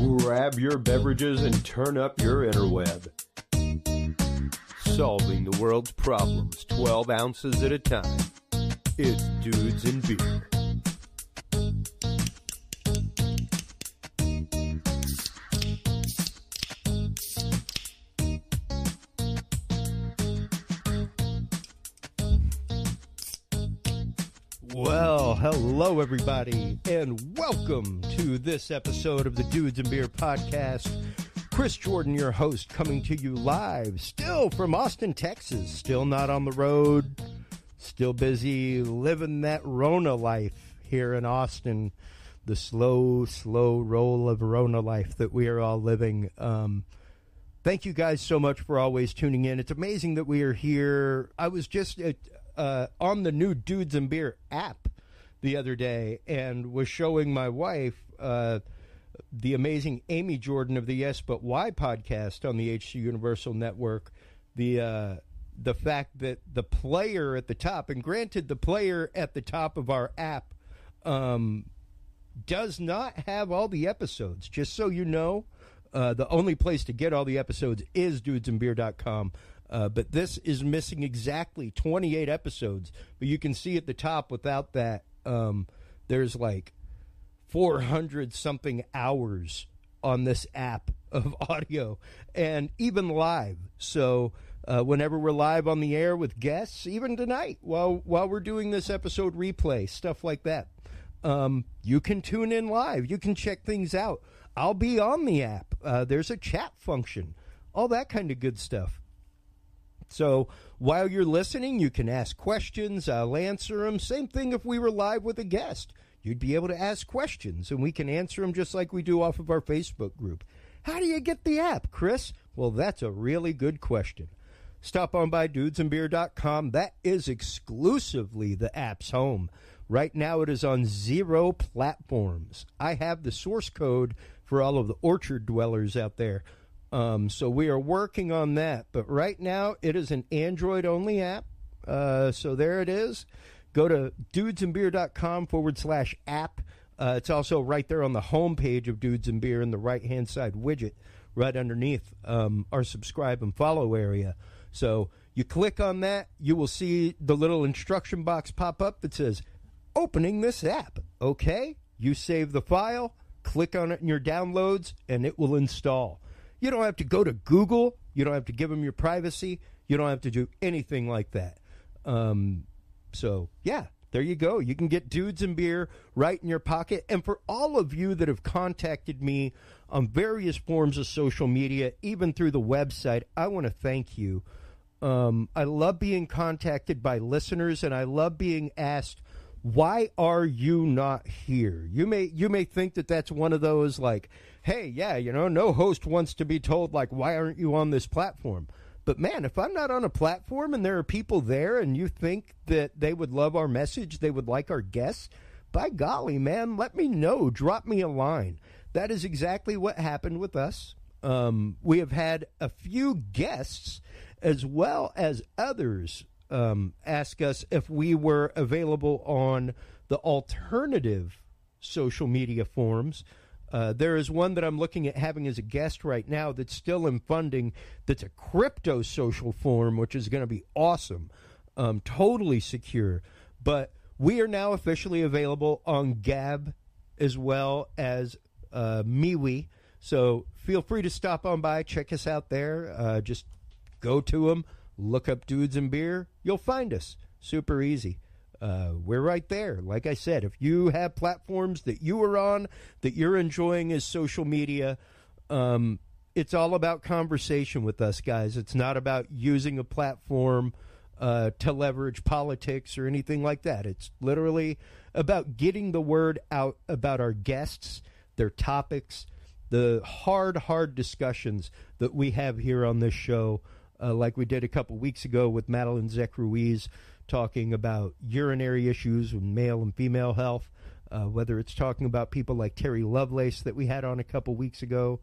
Grab your beverages and turn up your interweb. Solving the world's problems 12 ounces at a time. It's Dudes and Beer. Well, hello everybody, and welcome to this episode of the Dudes and Beer podcast. Chris Jordan, your host, coming to you live, still from Austin, Texas. Still not on the road, still busy living that Rona life here in Austin. The slow roll of Rona life that we are all living. Thank you guys so much for always tuning in. It's amazing that we are here. I was just on the new Dudes and Beer app the other day and was showing my wife the amazing Amy Jordan of the Yes But Why podcast on the HC Universal Network, the fact that the player at the top, and granted the player at the top of our app does not have all the episodes. Just so you know, the only place to get all the episodes is dudesandbeer.com. But this is missing exactly 28 episodes. But you can see at the top without that, there's like 400-something hours on this app of audio, and even live. So whenever we're live on the air with guests, even tonight, while we're doing this episode replay, stuff like that, you can tune in live. You can check things out. I'll be on the app. There's a chat function, all that kind of good stuff. So while you're listening, you can ask questions. I'll answer them. Same thing if we were live with a guest. You'd be able to ask questions, and we can answer them just like we do off of our Facebook group. How do you get the app, Chris? Well, that's a really good question. Stop on by dudesandbeer.com. That is exclusively the app's home. Right now it is on 0 platforms. I have the source code for all of the orchard dwellers out there. So we are working on that. But right now, it is an Android-only app. So there it is. Go to dudesandbeer.com/app. It's also right there on the homepage of Dudes and Beer in the right-hand side widget right underneath our subscribe and follow area. So you click on that, you will see the little instruction box pop up that says, opening this app. Okay? You save the file, click on it in your downloads, and it will install. You don't have to go to Google. You don't have to give them your privacy. You don't have to do anything like that. So, yeah, there you go. You can get Dudes and Beer right in your pocket. And for all of you that have contacted me on various forms of social media, even through the website, I want to thank you. I love being contacted by listeners, and I love being asked, why are you not here? You may think that that's one of those like, hey, yeah, no host wants to be told, like, why aren't you on this platform? But, man, if I'm not on a platform and there are people there and you think that they would love our message, they would like our guests, by golly, man, let me know. Drop me a line. That is exactly what happened with us. We have had a few guests as well as others ask us if we were available on the alternative social media forums. There is one that I'm looking at having as a guest right now that's still in funding, that's a crypto social forum, which is going to be awesome, totally secure. But we are now officially available on Gab as well as MeWe. So feel free to stop on by, check us out there. Just go to them, look up Dudes and Beer. You'll find us. Super easy. We're right there. Like I said, if you have platforms that you are on that you're enjoying as social media, it's all about conversation with us, guys. It's not about using a platform to leverage politics or anything like that. It's literally about getting the word out about our guests, their topics, the hard discussions that we have here on this show, like we did a couple weeks ago with Madeline Zek-Ruiz, talking about urinary issues with male and female health, whether it's talking about people like Terry Lovelace that we had on a couple weeks ago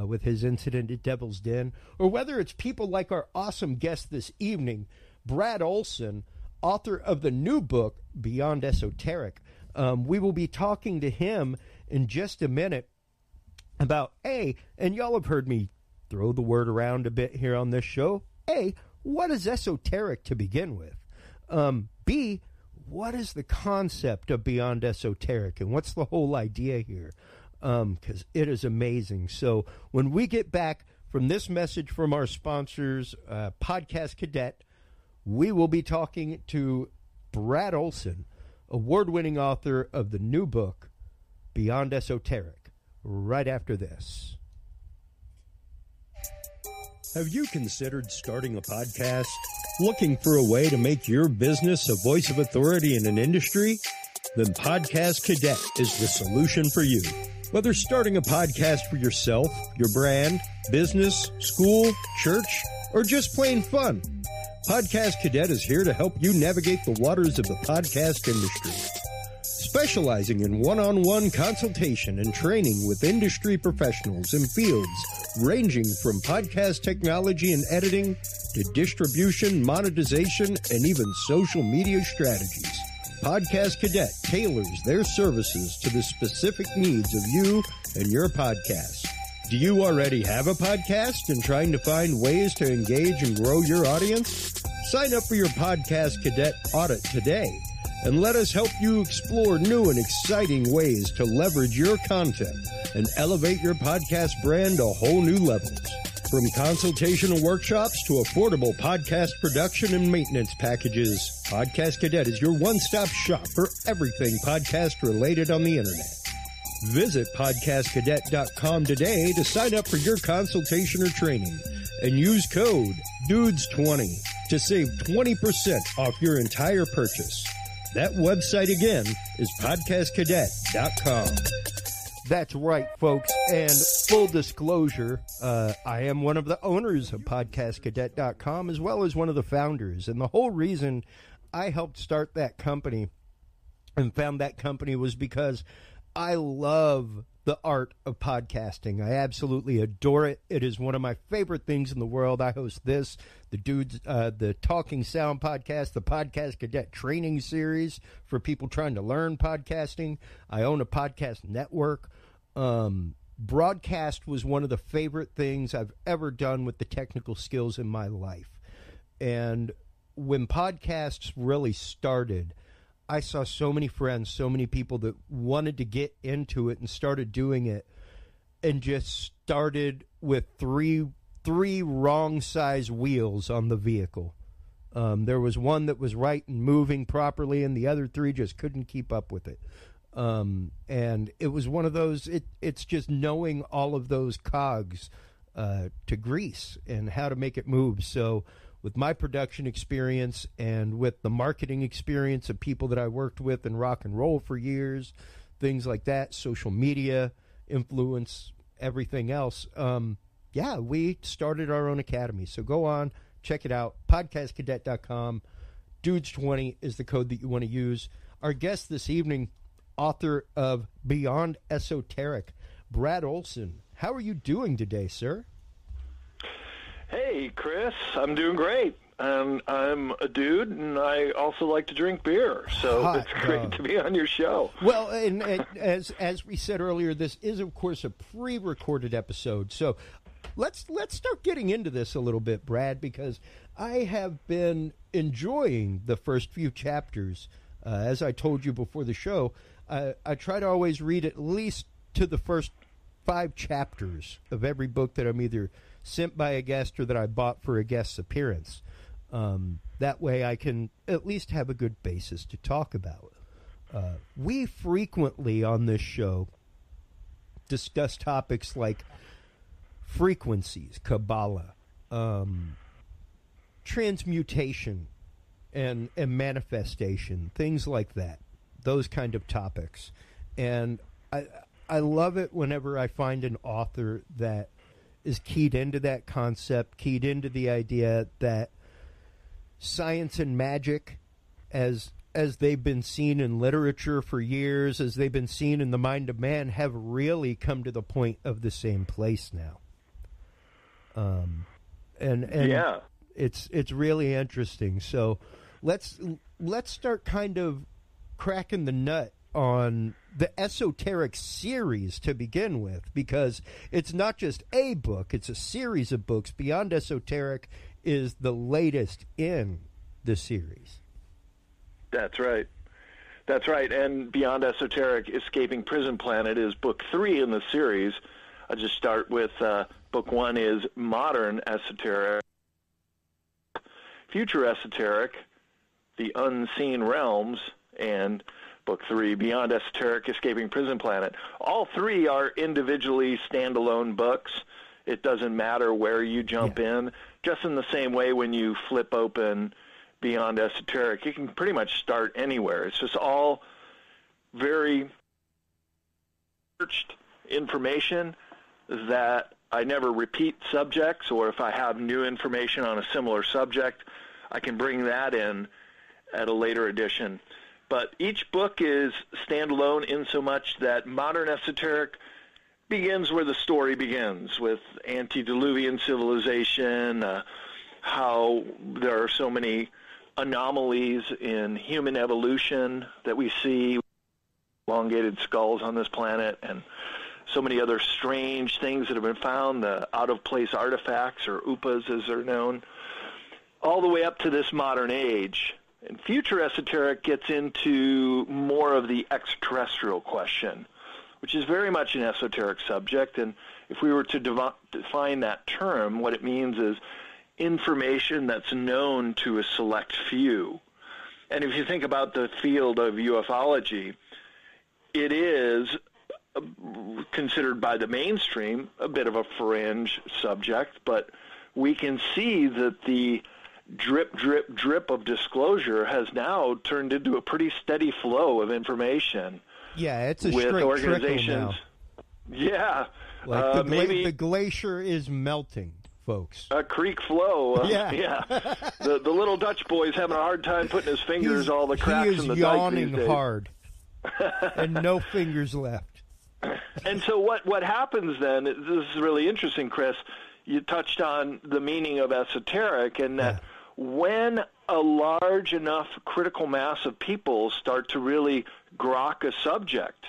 with his incident at Devil's Den, or whether it's people like our awesome guest this evening, Brad Olsen, author of the new book, Beyond Esoteric. We will be talking to him in just a minute. about A, and y'all have heard me throw the word around a bit here on this show. A, what is esoteric to begin with? B, what is the concept of beyond esoteric, and what's the whole idea here? Because it is amazing. So when we get back from this message from our sponsors, Podcast Cadet, we will be talking to Brad Olsen, award-winning author of the new book, Beyond Esoteric, right after this. Have you considered starting a podcast? Looking for a way to make your business a voice of authority in an industry? Then Podcast Cadet is the solution for you. Whether starting a podcast for yourself, your brand, business, school, church, or just plain fun, Podcast Cadet is here to help you navigate the waters of the podcast industry. Specializing in one-on-one consultation and training with industry professionals in fields ranging from podcast technology and editing to distribution, monetization, and even social media strategies. Podcast Cadet tailors their services to the specific needs of you and your podcast. Do you already have a podcast and trying to find ways to engage and grow your audience? Sign up for your Podcast Cadet audit today and let us help you explore new and exciting ways to leverage your content and elevate your podcast brand to whole new levels. From consultational workshops to affordable podcast production and maintenance packages, Podcast Cadet is your one-stop shop for everything podcast related on the internet. Visit podcastcadet.com today to sign up for your consultation or training and use code DUDES20 to save 20% off your entire purchase. That website again is podcastcadet.com. That's right, folks. And full disclosure, I am one of the owners of podcastcadet.com as well as one of the founders. And the whole reason I helped start that company and found that company was because I love the art of podcasting. I absolutely adore it. It is one of my favorite things in the world. I host this, the Talking Sound podcast, the Podcast Cadet Training Series for people trying to learn podcasting. I own a podcast network. Broadcast was one of the favorite things I've ever done with the technical skills in my life. And when podcasts really started, I saw so many friends, so many people that wanted to get into it and started doing it and just started with three wrong size wheels on the vehicle. There was one that was right and moving properly and the other three just couldn't keep up with it. And it was one of those, it's just knowing all of those cogs to grease and how to make it move. So with my production experience and with the marketing experience of people that I worked with in rock and roll for years, things like that, social media, influence, everything else, we started our own academy. So go on, check it out, podcastcadet.com. DUDES20 is the code that you want to use. Our guest this evening, author of Beyond Esoteric, Brad Olsen. How are you doing today, sir? Hey, Chris, I'm doing great. I'm a dude, and I also like to drink beer, so it's great to be on your show. Well, and as we said earlier, this is, of course, a pre-recorded episode, so let's start getting into this a little bit, Brad, because I have been enjoying the first few chapters. As I told you before the show, I try to always read at least to the first 5 chapters of every book that I'm either sent by a guest or that I bought for a guest's appearance. That way I can at least have a good basis to talk about. We frequently on this show discuss topics like frequencies, Kabbalah, transmutation, and manifestation, things like that, those kind of topics. And I love it whenever I find an author that is keyed into that concept, keyed into the idea that science and magic, as they've been seen in literature for years, as they've been seen in the mind of man, have really come to the point of the same place now. And yeah, it's really interesting. So let's start kind of cracking the nut on the Esoteric Series to begin with, because it's not just a book, it's a series of books. Beyond Esoteric is the latest in the series. That's right. That's right. And Beyond Esoteric, Escaping Prison Planet is book 3 in the series. I'll just start with book 1 is Modern Esoteric. Future Esoteric, The Unseen Realms, and book 3, Beyond Esoteric, Escaping Prison Planet. All 3 are individually standalone books. It doesn't matter where you jump in. Just in the same way when you flip open Beyond Esoteric, you can pretty much start anywhere. It's just all very searched information that I never repeat subjects, or if I have new information on a similar subject, I can bring that in at a later edition. But each book is standalone in so much that Modern Esoteric begins where the story begins, with antediluvian civilization, how there are so many anomalies in human evolution that we see, elongated skulls on this planet, and so many other strange things that have been found, the out-of-place artifacts, or UPAs as they're known, all the way up to this modern age. And Future Esoteric gets into more of the extraterrestrial question, which is very much an esoteric subject. And if we were to define that term, what it means is information that's known to a select few. And if you think about the field of ufology, it is considered by the mainstream a bit of a fringe subject, but we can see that the drip, drip, drip of disclosure has now turned into a pretty steady flow of information. Yeah, it's a with straight organizations. Yeah, like maybe the glacier is melting, folks. A creek flow. Yeah. The little Dutch boy's having a hard time putting his fingers all the cracks in the dike these days. He is yawning hard, and no fingers left. And so what happens then, this is really interesting, Chris, you touched on the meaning of esoteric, and that when a large enough critical mass of people start to really grok a subject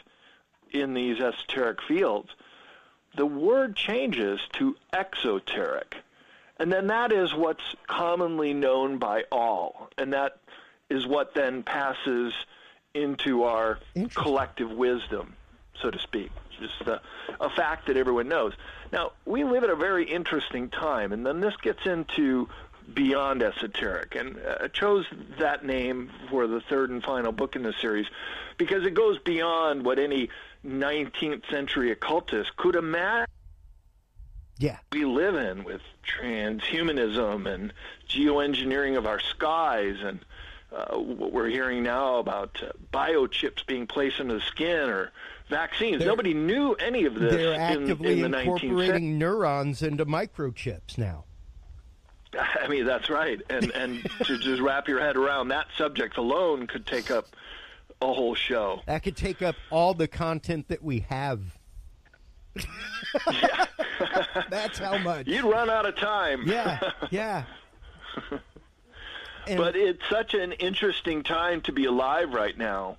in these esoteric fields, the word changes to exoteric. And then that is what's commonly known by all. And that is what then passes into our collective wisdom, so to speak. Just a fact that everyone knows. Now, we live at a very interesting time, and then this gets into Beyond Esoteric. And I chose that name for the third and final book in the series because it goes beyond what any 19th century occultist could imagine. Yeah. We live in with transhumanism and geoengineering of our skies, and what we're hearing now about biochips being placed into the skin, or vaccines. Nobody knew any of this they're actively in the 19th century. incorporating neurons into microchips now. I mean, that's right. And to just wrap your head around that subject alone could take up a whole show. That could take up all the content that we have. Yeah. That's how much. You'd run out of time. Yeah. But it's such an interesting time to be alive right now,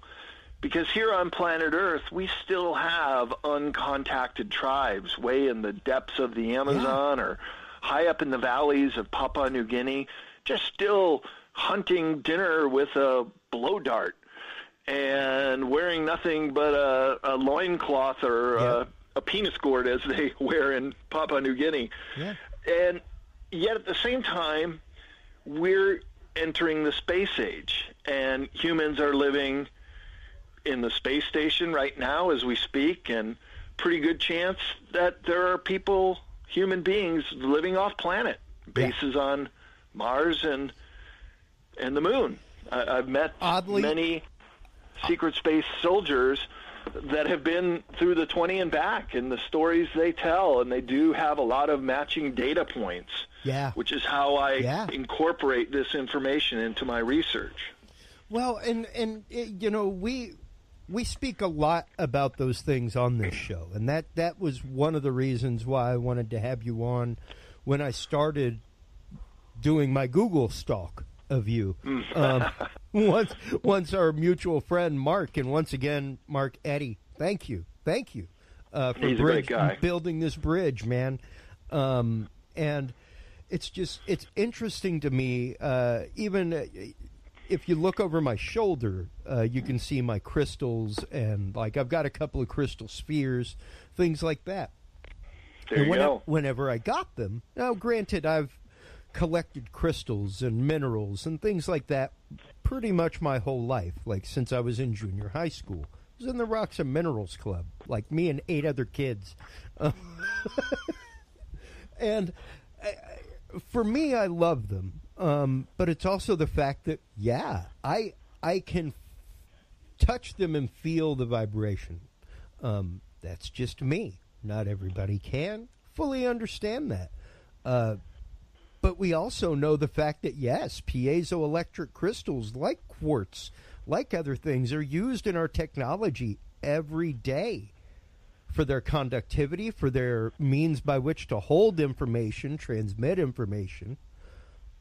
because here on planet Earth, we still have uncontacted tribes way in the depths of the Amazon or high up in the valleys of Papua New Guinea, just still hunting dinner with a blow dart and wearing nothing but a loincloth or a penis gourd, as they wear in Papua New Guinea. Yeah. And yet at the same time, we're entering the space age, and humans are living in the space station right now as we speak, and pretty good chance that there are people, human beings, living off planet, bases on Mars and the moon. I've met many secret space soldiers that have been through the 20 and back, and the stories they tell, and they do have a lot of matching data points, which is how I incorporate this information into my research. Well, and you know, we speak a lot about those things on this show, and that was one of the reasons why I wanted to have you on when I started doing my Google stalk of you. Once our mutual friend Mark, and once again, Mark Eddy, thank you for He's a great guy. building this bridge, man. And it's interesting to me, even if you look over my shoulder, you can see my crystals, and like I've got a couple of crystal spheres, things like that. There you go. Whenever I got them, now granted, I've collected crystals and minerals and things like that pretty much my whole life, like since I was in junior high school. I was in the Rocks and Minerals Club, like me and 8 other kids. And for me, I love them. But it's also the fact that, yeah, I can touch them and feel the vibration. That's just me. Not everybody can fully understand that. But we also know the fact that, yes, piezoelectric crystals like quartz, like other things, are used in our technology every day for their conductivity, for their means by which to hold information, transmit information,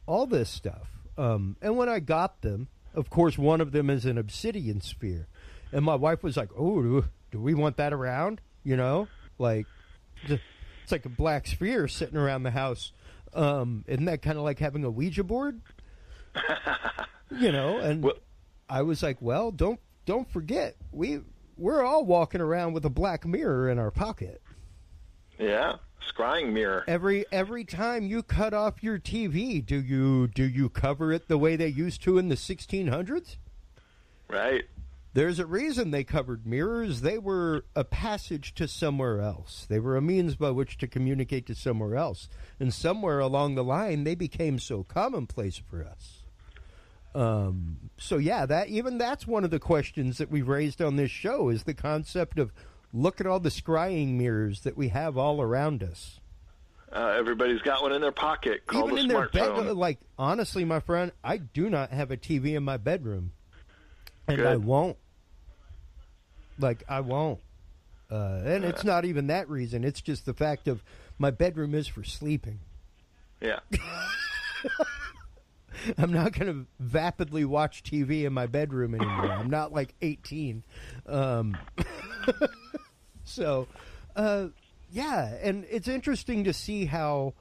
all this stuff. And when I got them, of course, one of them is an obsidian sphere. And my wife was like, oh, do we want that around? You know, like, it's like a black sphere sitting around the house. Isn't that kind of like having a Ouija board? You know, and I was like, well, don't forget, we're all walking around with a black mirror in our pocket. Yeah, scrying mirror. Every time you cut off your TV, do you cover it the way they used to in the 1600s? Right. There's a reason they covered mirrors. They were a passage to somewhere else. They were a means by which to communicate to somewhere else. And somewhere along the line, they became so commonplace for us. So yeah, that's one of the questions that we've raised on this show, is the concept of, look at all the scrying mirrors that we have all around us. Everybody's got one in their pocket called even a in smartphone. their bed. Like, honestly, my friend, I do not have a TV in my bedroom. And Good. I won't. Like, I won't. And it's not even that reason. It's just the fact of my bedroom is for sleeping. Yeah. I'm not going to vapidly watch TV in my bedroom anymore. I'm not like 18. So, yeah, and it's interesting to see how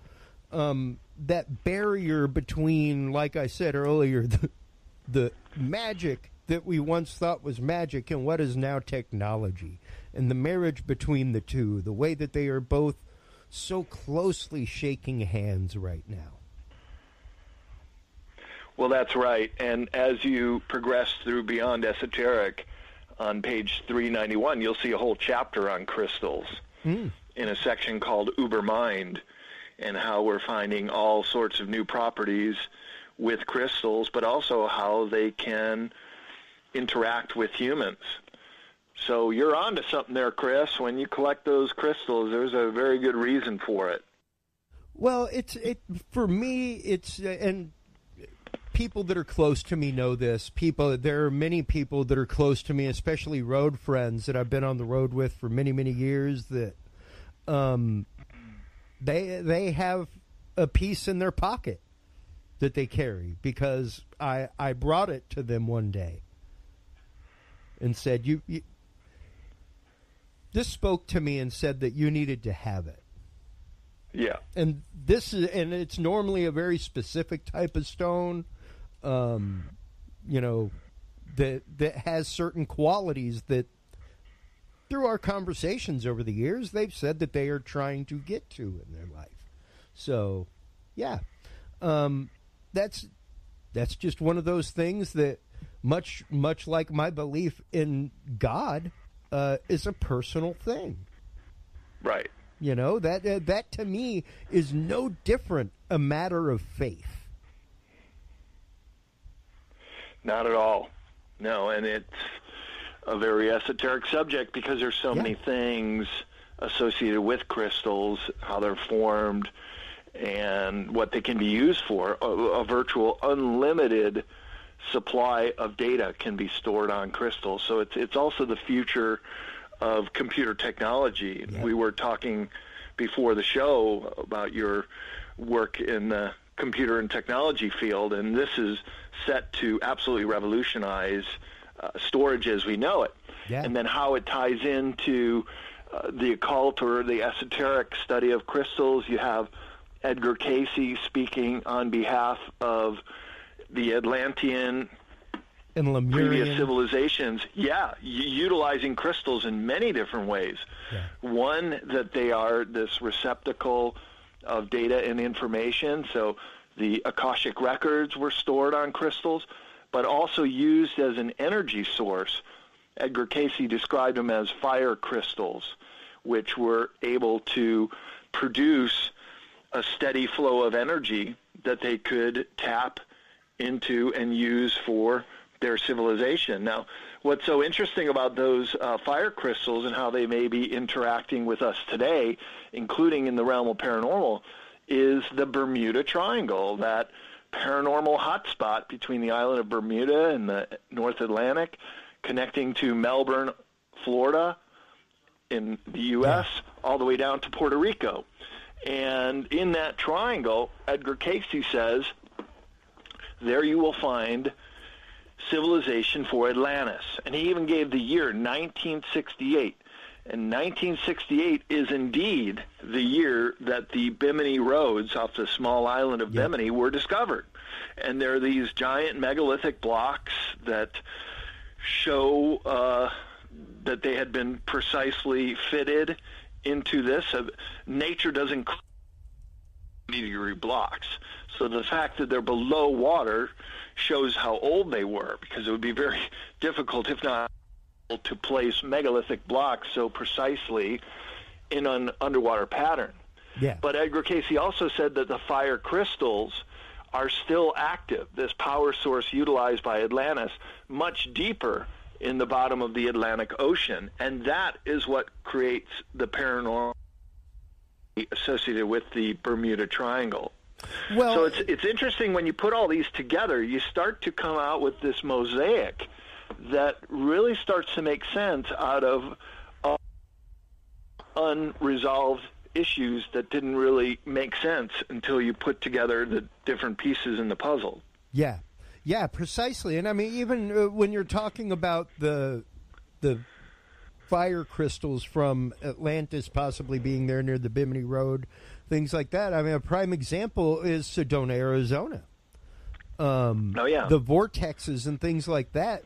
that barrier between, like I said earlier, the magic that we once thought was magic and what is now technology, and the marriage between the two, the way that they are both so closely shaking hands right now. Well, that's right. And as you progress through Beyond Esoteric, on page 391, you'll see a whole chapter on crystals in a section called Ubermind, and how we're finding all sorts of new properties with crystals, but also how they can interact with humans. So you're onto something there, Chris. When you collect those crystals, there's a very good reason for it. Well, for me, and people that are close to me know this. There are many people that are close to me, especially road friends that I've been on the road with for many, many years, that they have a piece in their pocket that they carry because I brought it to them one day and said, this spoke to me and said that you needed to have it. Yeah. And it's normally a very specific type of stone, that has certain qualities that, through our conversations over the years, they've said that they are trying to get to in their life. So, yeah, that's just one of those things that, much like my belief in God, is a personal thing. Right. You know, that to me is no different a matter of faith. Not at all. No, and it's a very esoteric subject because there's so many things associated with crystals, how they're formed, and what they can be used for. A virtual unlimited supply of data can be stored on crystals. So it's also the future of computer technology. Yeah. We were talking before the show about your work in the computer and technology field, and this is set to absolutely revolutionize storage as we know it. Yeah. And then how it ties into the occult or the esoteric study of crystals. You have Edgar Cayce speaking on behalf of the Atlantean and previous Lemurian civilizations, utilizing crystals in many different ways. Yeah. One, that they are this receptacle of data and information, so the Akashic records were stored on crystals, but also used as an energy source. Edgar Cayce described them as fire crystals, which were able to produce a steady flow of energy that they could tap into and use for their civilization. Now, what's so interesting about those fire crystals and how they may be interacting with us today, including in the realm of paranormal, is the Bermuda Triangle, that paranormal hotspot between the island of Bermuda and the North Atlantic, connecting to Melbourne, Florida, in the U.S., all the way down to Puerto Rico. And in that triangle, Edgar Cayce says, there you will find civilization for Atlantis. And he even gave the year 1968. And 1968 is indeed the year that the Bimini roads off the small island of Bimini were discovered. And there are these giant megalithic blocks that show that they had been precisely fitted into this. Nature doesn't meteor blocks. So the fact that they're below water shows how old they were, because it would be very difficult, if not to place megalithic blocks so precisely in an underwater pattern. Yeah. But Edgar Cayce also said that the fire crystals are still active, this power source utilized by Atlantis, much deeper in the bottom of the Atlantic Ocean, and that is what creates the paranormal associated with the Bermuda Triangle. Well, so it's interesting when you put all these together, you start to come out with this mosaic that really starts to make sense out of unresolved issues that didn't really make sense until you put together the different pieces in the puzzle. Yeah. Yeah, precisely. And I mean, even when you're talking about the fire crystals from Atlantis possibly being there near the Bimini Road, things like that. I mean, a prime example is Sedona, Arizona. The vortexes and things like that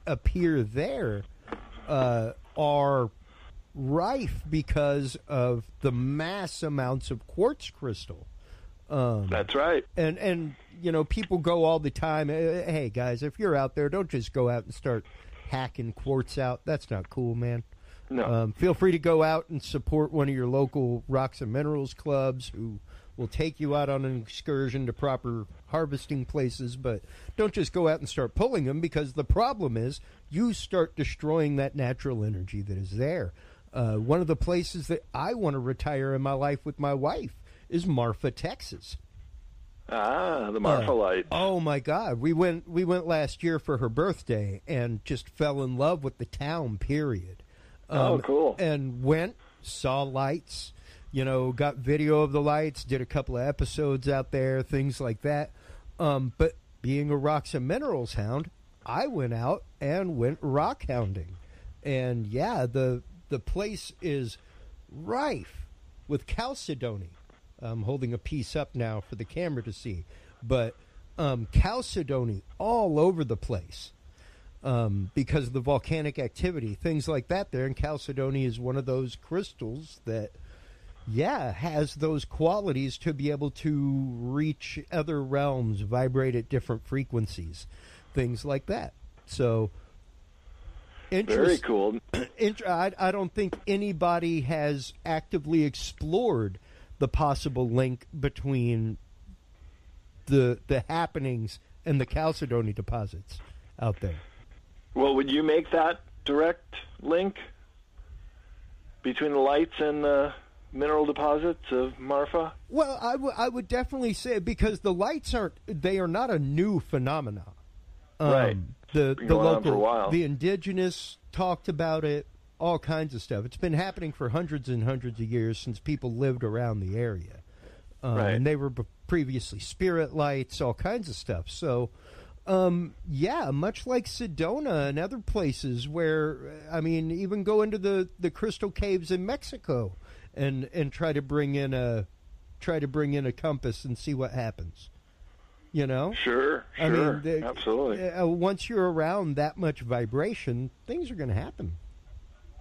appear there are rife because of the mass amounts of quartz crystal. That's right. And you know, people go all the time, hey, guys, if you're out there, don't just go out and start hacking quartz out. That's not cool, man. No. Feel free to go out and support one of your local rocks and minerals clubs who will take you out on an excursion to proper harvesting places, but don't just go out and start pulling them, because the problem is you start destroying that natural energy that is there. One of the places that I want to retire in my life with my wife is Marfa, Texas. Ah, the Marfa Lights. Oh my God, we went last year for her birthday and just fell in love with the town. Period. Cool. And saw lights. You know, got video of the lights. Did a couple of episodes out there, things like that. But being a rocks and minerals hound, I went out and went rock hounding, and yeah, the place is rife with chalcedony. I'm holding a piece up now for the camera to see, but chalcedony all over the place because of the volcanic activity, things like that there. And chalcedony is one of those crystals that, has those qualities to be able to reach other realms, vibrate at different frequencies, things like that. So, very cool. I don't think anybody has actively explored the possible link between the happenings and the chalcedony deposits out there. Well, would you make that direct link between the lights and the mineral deposits of Marfa? Well, I would definitely say, because the lights are not a new phenomenon. Right. The on for a while. The indigenous talked about it, all kinds of stuff. It's been happening for hundreds and hundreds of years since people lived around the area. Right. And they were previously spirit lights, all kinds of stuff. So, much like Sedona and other places where, even go into the crystal caves in Mexico and try to bring in a compass and see what happens. You know? Sure. Absolutely. Once you're around that much vibration, things are going to happen.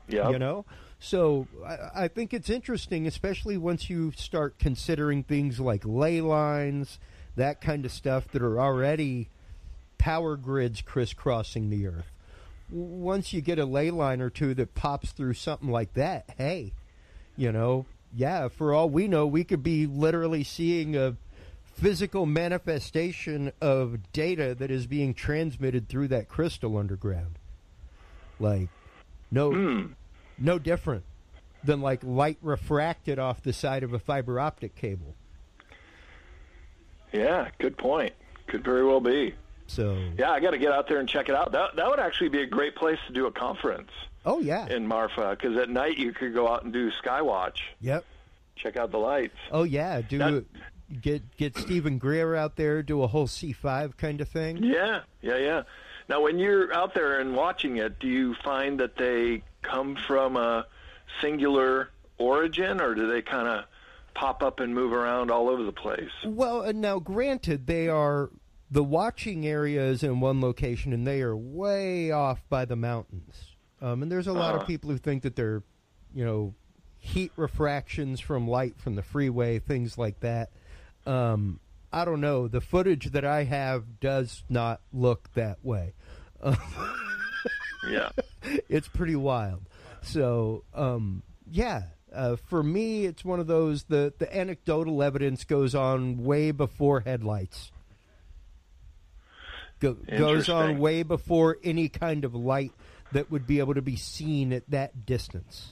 Yeah. You know? So I think it's interesting, especially once you start considering things like ley lines, that kind of stuff that are already power grids crisscrossing the Earth. Once you get a ley line or two that pops through something like that, hey, for all we know, we could be literally seeing a physical manifestation of data that is being transmitted through that crystal underground. Like, no different than like light refracted off the side of a fiber optic cable. Yeah, good point. Could very well be. So yeah, I got to get out there and check it out. That would actually be a great place to do a conference. Oh yeah, in Marfa, because at night you could go out and do Skywatch. Yep. Check out the lights. Oh yeah, get Stephen Greer out there, do a whole C5 kind of thing. Yeah. Now, when you're out there and watching it, do you find that they come from a singular origin, or do they kind of pop up and move around all over the place? Well, now granted, the watching area is in one location, and they are way off by the mountains. And there's a lot of people who think that they're, heat refractions from light from the freeway, things like that. I don't know. The footage that I have does not look that way. Yeah. It's pretty wild. So, for me, it's one of those, the anecdotal evidence goes on way before headlights. Goes on way before any kind of light that would be able to be seen at that distance.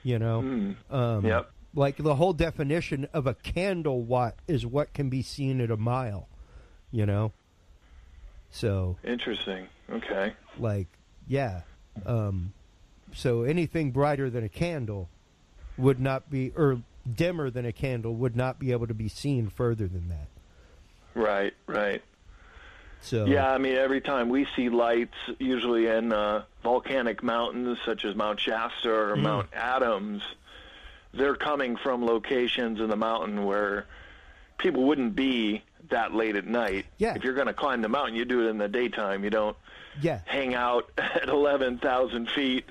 Yep. Like the whole definition of a candle watt is what can be seen at a mile, So interesting. Okay. So anything brighter than a candle would not be, or dimmer than a candle would not be able to be seen further than that. Right. So yeah, every time we see lights, usually in volcanic mountains such as Mount Shasta or Mount Adams, they're coming from locations in the mountain where people wouldn't be that late at night. Yeah. If you're going to climb the mountain, you do it in the daytime. You don't hang out at 11,000 feet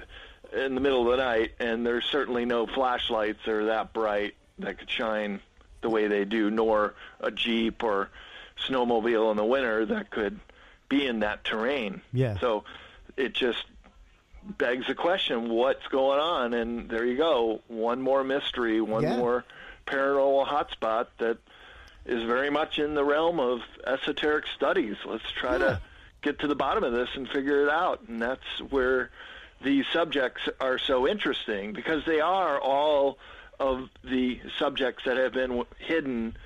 in the middle of the night, and there's certainly no flashlights that are that bright that could shine the way they do, nor a Jeep or snowmobile in the winter that could be in that terrain. Yeah. So it just begs the question, what's going on? And there you go, one more mystery, one more paranormal hotspot that is very much in the realm of esoteric studies. Let's try to get to the bottom of this and figure it out. And that's where these subjects are so interesting, because they are all of the subjects that have been hidden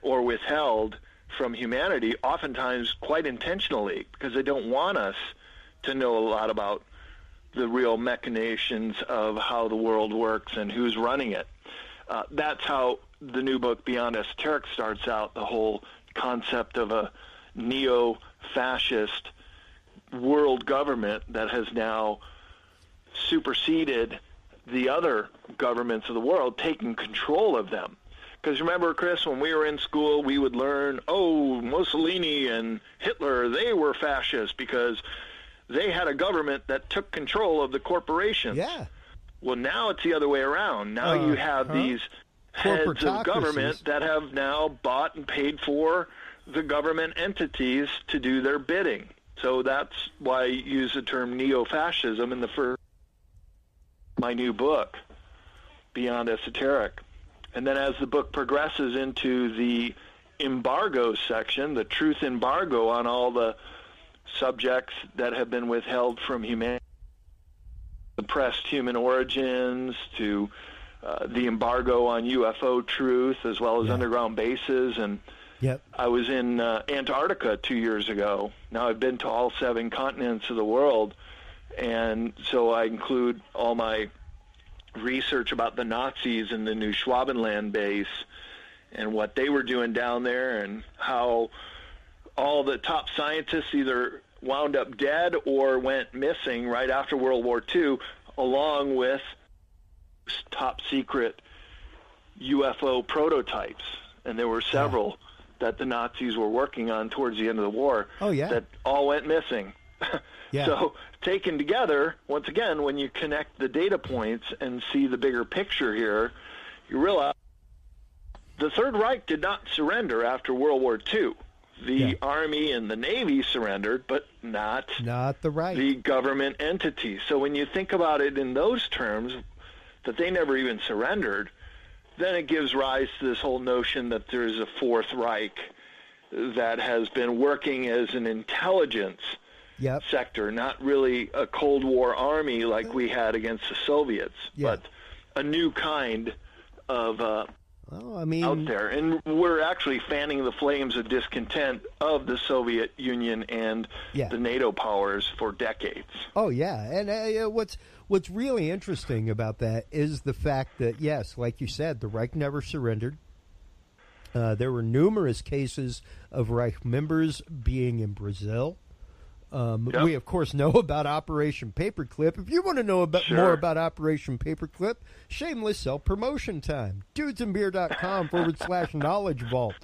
or withheld from humanity, oftentimes quite intentionally, because they don't want us to know a lot about the real machinations of how the world works and who's running it. That's how the new book, Beyond Esoteric, starts out, the whole concept of a neo-fascist world government that has now superseded the other governments of the world, taking control of them. Because remember, Chris, when we were in school, we would learn, Mussolini and Hitler, they were fascists because they had a government that took control of the corporations. Yeah. Well, now it's the other way around. Now you have these heads of government that have now bought and paid for the government entities to do their bidding. So that's why I use the term neo-fascism in the first my new book, Beyond Esoteric. And then as the book progresses into the embargo section, the truth embargo on all the subjects that have been withheld from humanity, suppressed human origins, to the embargo on UFO truth, as well as underground bases. And I was in Antarctica 2 years ago. Now I've been to all 7 continents of the world, and so I include all my research about the Nazis and the New Schwabenland base and what they were doing down there, and how all the top scientists either wound up dead or went missing right after World War II, along with top secret UFO prototypes. And there were several that the Nazis were working on towards the end of the war that all went missing. So taken together, once again, when you connect the data points and see the bigger picture here, you realize the Third Reich did not surrender after World War II. The Army and the Navy surrendered, but not the Reich, the government entity. So when you think about it in those terms, that they never even surrendered, then it gives rise to this whole notion that there's a Fourth Reich that has been working as an intelligence sector, not really a Cold War army like we had against the Soviets, but a new kind of out there. And we're actually fanning the flames of discontent of the Soviet Union and the NATO powers for decades. Oh, yeah. And what's really interesting about that is the fact that, yes, like you said, the Reich never surrendered. There were numerous cases of Reich members being in Brazil. We, of course, know about Operation Paperclip. If you want to know more about Operation Paperclip, shameless self-promotion time. Dudesandbeer.com/knowledge vault.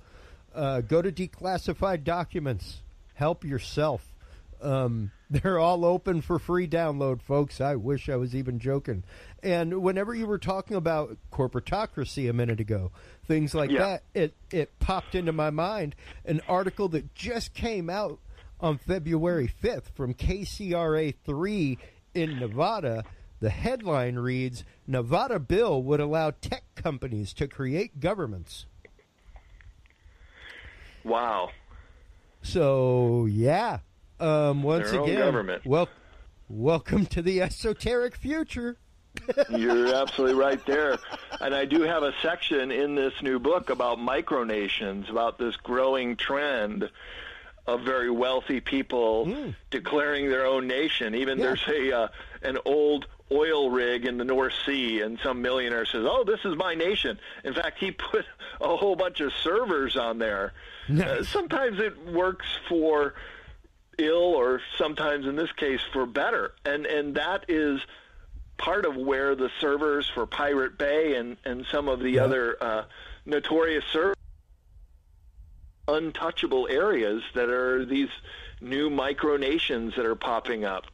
Go to declassified documents. Help yourself. They're all open for free download, folks. I wish I was even joking. And whenever you were talking about corporatocracy a minute ago, things like that, it popped into my mind an article that just came out on February 5th from KCRA 3 in Nevada. The headline reads, Nevada bill would allow tech companies to create governments. Wow. So, once again, welcome to the esoteric future. You're absolutely right there. And I do have a section in this new book about micronations, about this growing trend of very wealthy people declaring their own nation. Even there's an old oil rig in the North Sea, and some millionaire says, "Oh, this is my nation." In fact, he put a whole bunch of servers on there. Nice. Sometimes it works for ill, or sometimes in this case for better. And that is part of where the servers for Pirate Bay and some of the other notorious servers, untouchable areas that are these new micronations that are popping up.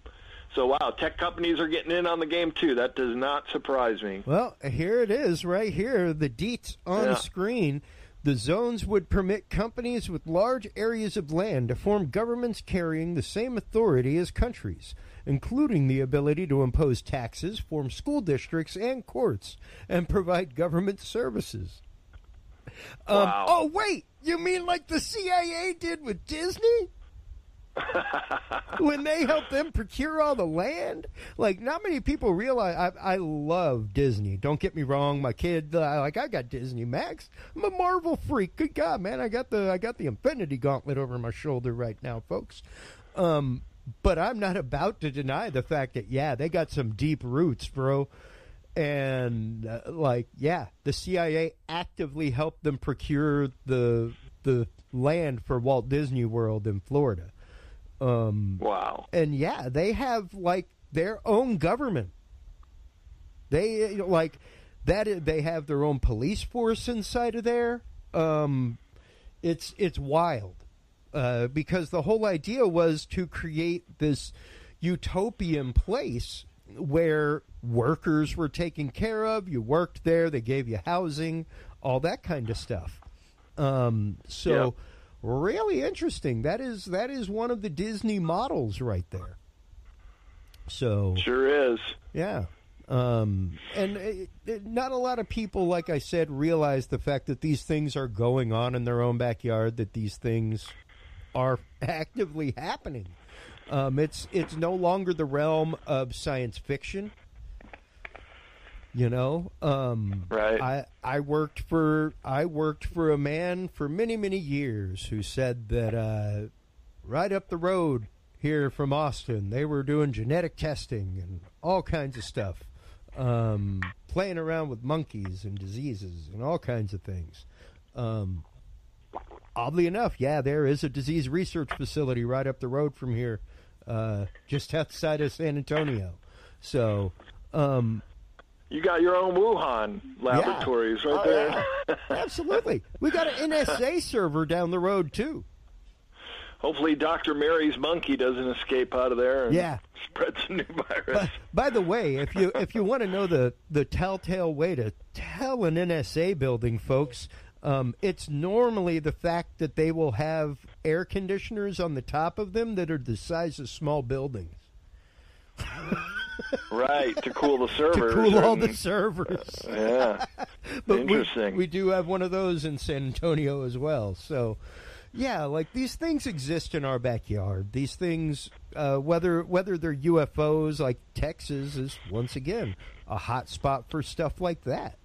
So, wow, tech companies are getting in on the game, too. That does not surprise me. Well, here it is right here, the deets on screen. The zones would permit companies with large areas of land to form governments carrying the same authority as countries, including the ability to impose taxes, form school districts and courts, and provide government services. Wow. Oh, wait, you mean like the CIA did with Disney? When they helped them procure all the land? Like, not many people realize I love Disney. Don't get me wrong, my kid, I got Disney Max. I'm a Marvel freak. Good God, man, I got the Infinity Gauntlet over my shoulder right now, folks. But I'm not about to deny the fact that they got some deep roots, bro. And the CIA actively helped them procure the land for Walt Disney World in Florida. Wow. And they have their own government. They they have their own police force inside of there. It's wild. Because the whole idea was to create this utopian place where workers were taken care of. You worked there, they gave you housing, all that kind of stuff. Really interesting. That is one of the Disney models right there. So sure is. Yeah. And not a lot of people, like I said, realize the fact that these things are going on in their own backyard, that these things are actively happening. It's no longer the realm of science fiction. You know, right. I worked for a man for many, many years who said that right up the road here from Austin, they were doing genetic testing and all kinds of stuff, playing around with monkeys and diseases and all kinds of things. Oddly enough, yeah, there is a disease research facility right up the road from here, just outside of San Antonio. So, you got your own Wuhan laboratories right there. Yeah. Absolutely. We got an NSA server down the road, too. Hopefully Dr. Mary's monkey doesn't escape out of there and spread some new virus. By the way, if you want to know the telltale way to tell an NSA building, folks, it's normally the fact that they will have air conditioners on the top of them that are the size of small buildings. Right, to cool the servers. To cool all the servers. Yeah. But interesting. We do have one of those in San Antonio as well. So, yeah, like these things exist in our backyard. These things, whether they're UFOs, like Texas is, once again, a hot spot for stuff like that.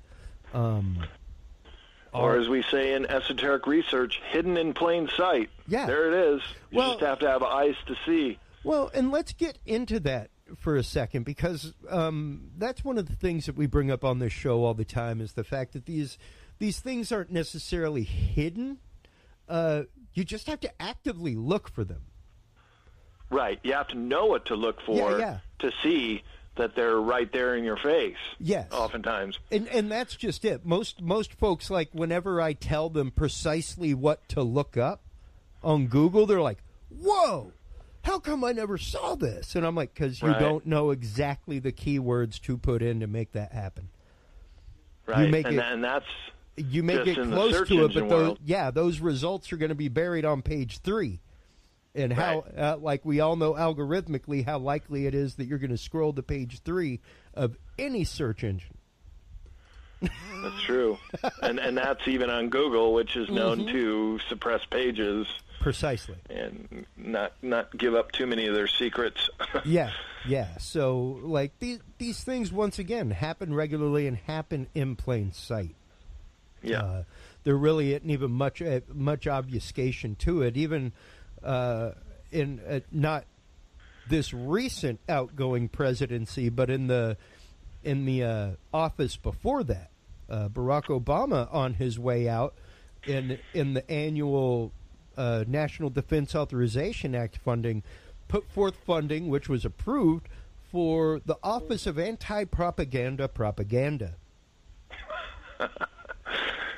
Or as we say in esoteric research, hidden in plain sight. Yeah. There it is. You just have to have eyes to see. Well, and let's get into that for a second, because that's one of the things that we bring up on this show all the time, is the fact that these things aren't necessarily hidden. You just have to actively look for them. Right. You have to know what to look for to see that they're right there in your face. Yes. Oftentimes. And that's just it. Most folks, like, whenever I tell them precisely what to look up on Google, they're like, whoa, how come I never saw this? And I'm like, because you don't know exactly the keywords to put in to make that happen. Right. You may get close to it, but those results are going to be buried on page 3. And how, like we all know algorithmically, how likely it is that you're going to scroll to page 3 of any search engine. That's true. and that's even on Google, which is known to suppress pages. Precisely. And not give up too many of their secrets. Yeah. So, like, these things, once again, happen regularly and happen in plain sight. Yeah. There really isn't even much obfuscation to it. Even in not this recent outgoing presidency, but in the office before that, Barack Obama, on his way out in the annual National Defense Authorization Act funding, put forth funding which was approved for the Office of Anti-Propaganda.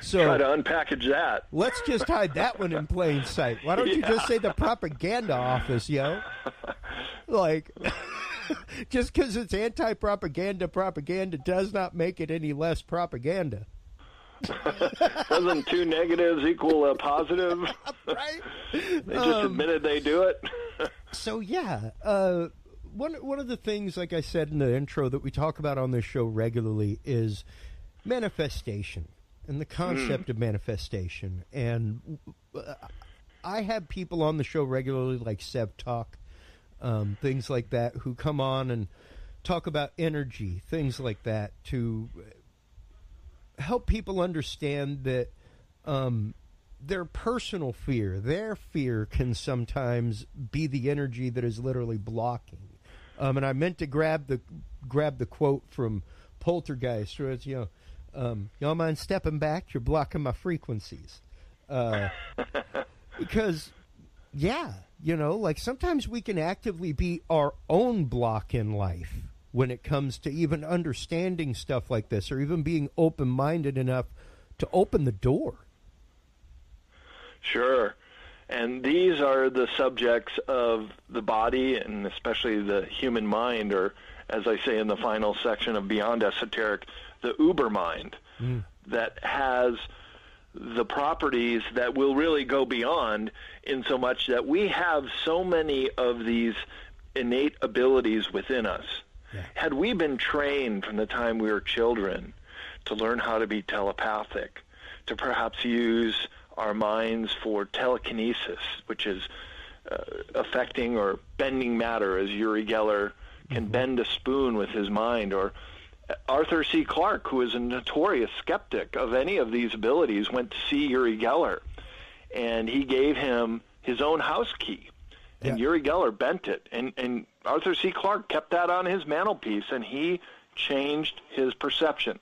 So try to unpackage that. Let's just hide that one in plain sight. Why don't you just say the propaganda office, yo? Like, just because it's anti-propaganda does not make it any less propaganda. Doesn't two negatives equal a positive? Right? They just admitted they do it. So, yeah. One of the things, like I said in the intro, that we talk about on this show regularly is manifestation. And the concept of manifestation. And I have people on the show regularly, like Sev Talk, things like that, who come on and talk about energy, things like that, to help people understand that their personal fear, their fear, can sometimes be the energy that is literally blocking. And I meant to grab the quote from Poltergeist, where it's, y'all mind stepping back? You're blocking my frequencies. Because, like sometimes we can actively be our own block in life when it comes to even understanding stuff like this, or even being open-minded enough to open the door. Sure. And these are the subjects of the body, and especially the human mind, or as I say in the final section of Beyond Esoteric, the uber mind, that has the properties that will really go beyond, in so much that we have so many of these innate abilities within us. Yeah. Had we been trained from the time we were children to learn how to be telepathic, to perhaps use our minds for telekinesis, which is affecting or bending matter, as Uri Geller can bend a spoon with his mind, or Arthur C. Clarke, who is a notorious skeptic of any of these abilities, went to see Uri Geller, and he gave him his own house key, and Uri Geller bent it, and Arthur C. Clarke kept that on his mantelpiece, and he changed his perception.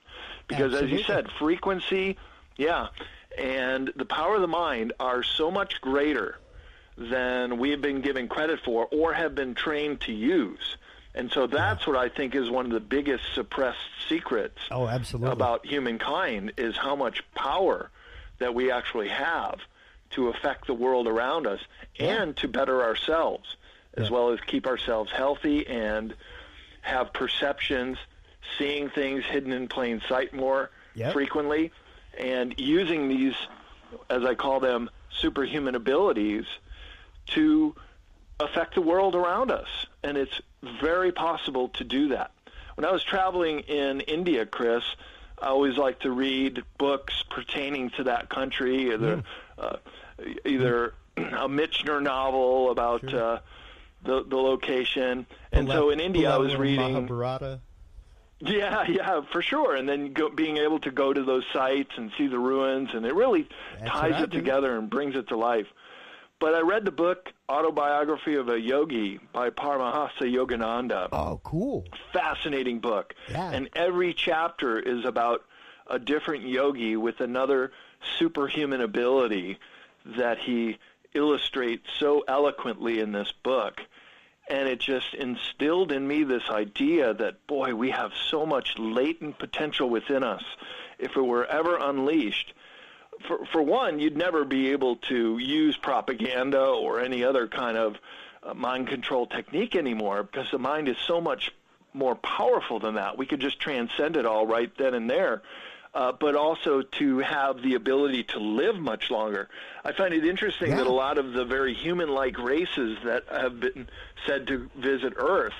Because, as you said, frequency, and the power of the mind are so much greater than we have been given credit for or have been trained to use. And so that's what I think is one of the biggest suppressed secrets about humankind, is how much power that we actually have to affect the world around us and to better ourselves, as well as keep ourselves healthy and have perceptions, seeing things hidden in plain sight more frequently, and using these, as I call them, superhuman abilities to affect the world around us. And it's very possible to do that. When I was traveling in India, Chris, I always like to read books pertaining to that country, either a Michener novel about the location. And so in India, I was reading Mahabharata. Yeah, for sure. And then being able to go to those sites and see the ruins, and it really ties it together and brings it to life. But I read the book Autobiography of a Yogi by Paramahansa Yogananda. Oh, cool. Fascinating book. Yeah. And every chapter is about a different yogi with another superhuman ability that he illustrates so eloquently in this book. And it just instilled in me this idea that, boy, we have so much latent potential within us. If it were ever unleashed, for one, you'd never be able to use propaganda or any other kind of mind control technique anymore, because the mind is so much more powerful than that. We could just transcend it all right then and there. But also to have the ability to live much longer. I find it interesting that a lot of the very human-like races that have been said to visit Earth,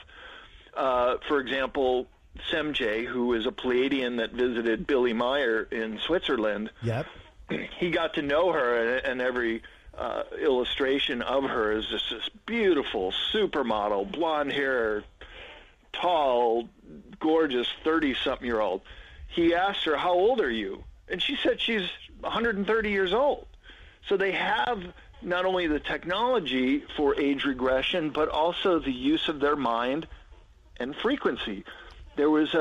for example, Semjay, who is a Pleiadian that visited Billy Meyer in Switzerland, he got to know her, and every illustration of her is just this beautiful supermodel, blonde hair, tall, gorgeous 30-something-year-old. He asked her, "How old are you?" And she said she's 130 years old. So they have not only the technology for age regression, but also the use of their mind and frequency. There was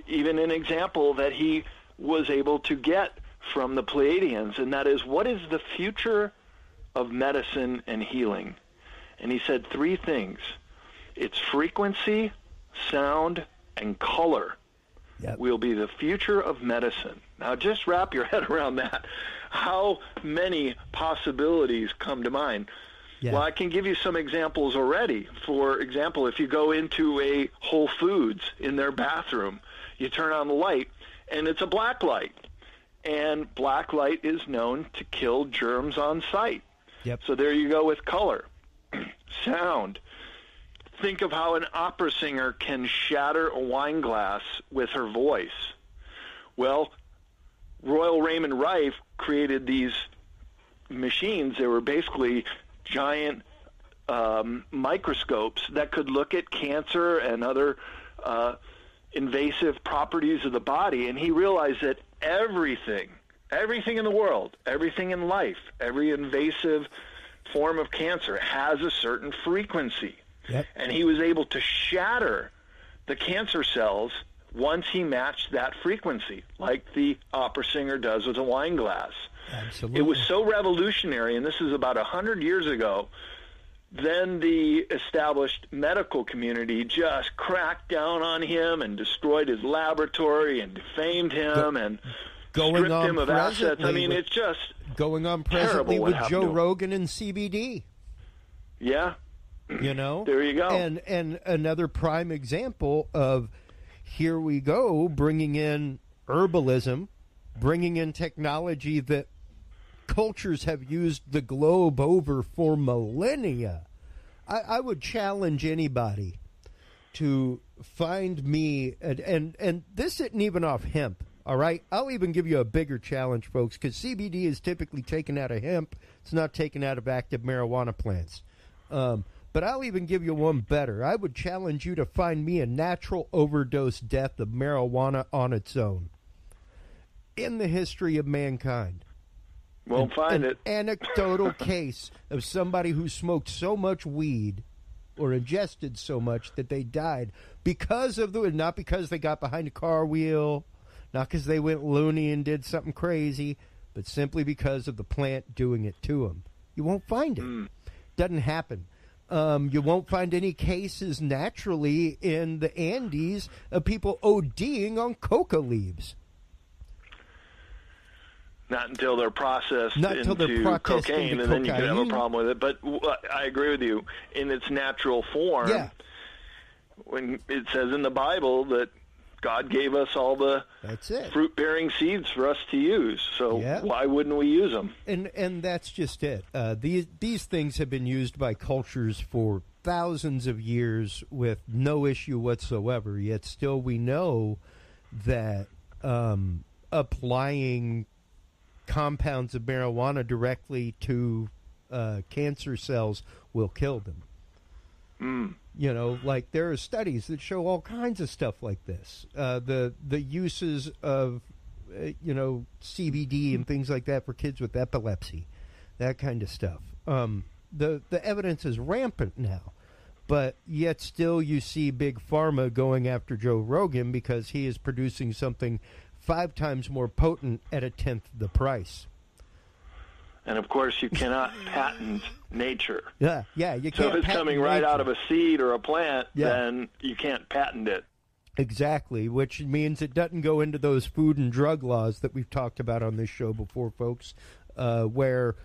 even an example that he was able to get from the Pleiadians, and that is, what is the future of medicine and healing? And he said 3 things. It's frequency, sound, and color. Will be the future of medicine. Now, just wrap your head around that. How many possibilities come to mind? Well, I can give you some examples already. For example, if you go into a Whole Foods in their bathroom, you turn on the light, and it's a black light. And black light is known to kill germs on sight. So there you go with color. Sound. Think of how an opera singer can shatter a wine glass with her voice. Well, Royal Raymond Rife created these machines. They were basically giant microscopes that could look at cancer and other invasive properties of the body, and he realized that everything in the world, everything in life, every invasive form of cancer has a certain frequency. And he was able to shatter the cancer cells once he matched that frequency, like the opera singer does with a wine glass. It was so revolutionary, and this is about 100 years ago. Then the established medical community just cracked down on him and destroyed his laboratory and defamed him and stripped him of assets. I mean, it's just going on presently with Joe Rogan and CBD. You know, there you go. And another prime example of, here we go, bringing in herbalism, bringing in technology that cultures have used the globe over for millennia. I would challenge anybody to find me, and this isn't even off hemp, all right? I'll even give you a bigger challenge, folks, because CBD is typically taken out of hemp. It's not taken out of active marijuana plants. But I'll even give you one better. I would challenge you to find me a natural overdose death of marijuana on its own in the history of mankind. Won't find it. Anecdotal case of somebody who smoked so much weed or ingested so much that they died because of not because they got behind a car wheel, not because they went loony and did something crazy, but simply because of the plant doing it to them. You won't find it. Doesn't happen. You won't find any cases naturally in the Andes of people ODing on coca leaves. Not until they're processed into cocaine, and then you can have a problem with it. But I agree with you. In its natural form, when it says in the Bible that God gave us all the fruit-bearing seeds for us to use, so why wouldn't we use them? And that's just it. These things have been used by cultures for thousands of years with no issue whatsoever, yet still we know that applying compounds of marijuana directly to cancer cells will kill them. You know, like there are studies that show all kinds of stuff like this. The uses of, CBD and things like that for kids with epilepsy, that kind of stuff. The evidence is rampant now, but yet still you see Big Pharma going after Joe Rogan because he is producing something 5 times more potent at 1/10 the price. And, of course, you cannot patent nature. Yeah, you can't. So if it's coming right out of a seed or a plant, then you can't patent it. Exactly, which means it doesn't go into those food and drug laws that we've talked about on this show before, folks, where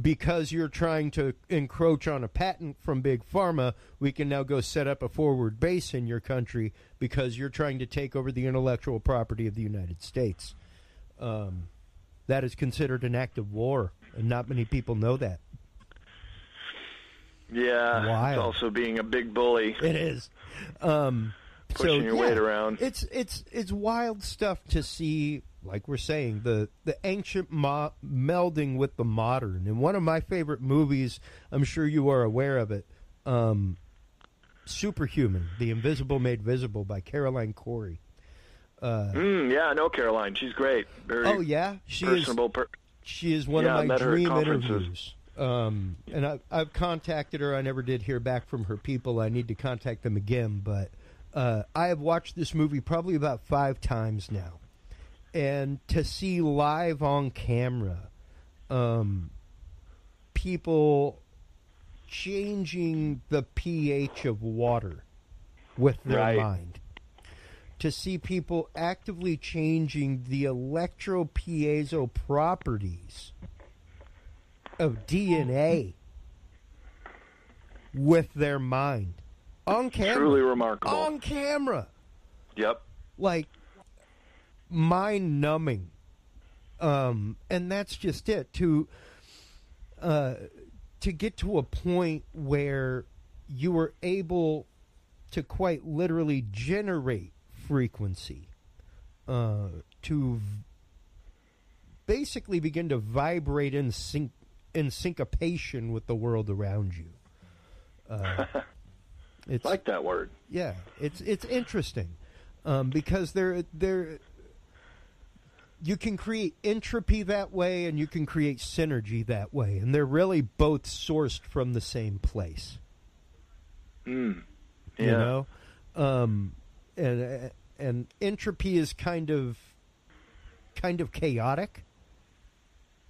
because you're trying to encroach on a patent from Big Pharma, we can now go set up a forward base in your country because you're trying to take over the intellectual property of the United States. That is considered an act of war, and not many people know that. Yeah, Wild. It's also being a big bully. It is. Pushing your weight around. It's wild stuff to see, like we're saying, the ancient melding with the modern. And one of my favorite movies, I'm sure you are aware of it, Superhuman, The Invisible Made Visible by Caroline Corey. Yeah, I know Caroline. She's great. Very personable. She is one of my dream interviews. And I've contacted her. I never did hear back from her people. I need to contact them again. But I have watched this movie probably about 5 times now. And to see live on camera people changing the pH of water with their mind. To see people actively changing the electropiezo properties of DNA with their mind. On camera. Truly remarkable. On camera. Yep. Like, mind-numbing. And that's just it. To get to a point where you were able to quite literally generate frequency to basically begin to vibrate in syncopation with the world around you. It's like that word. Yeah, it's interesting because there you can create entropy that way, and you can create synergy that way, and they're really both sourced from the same place. Yeah. You know, and entropy is kind of chaotic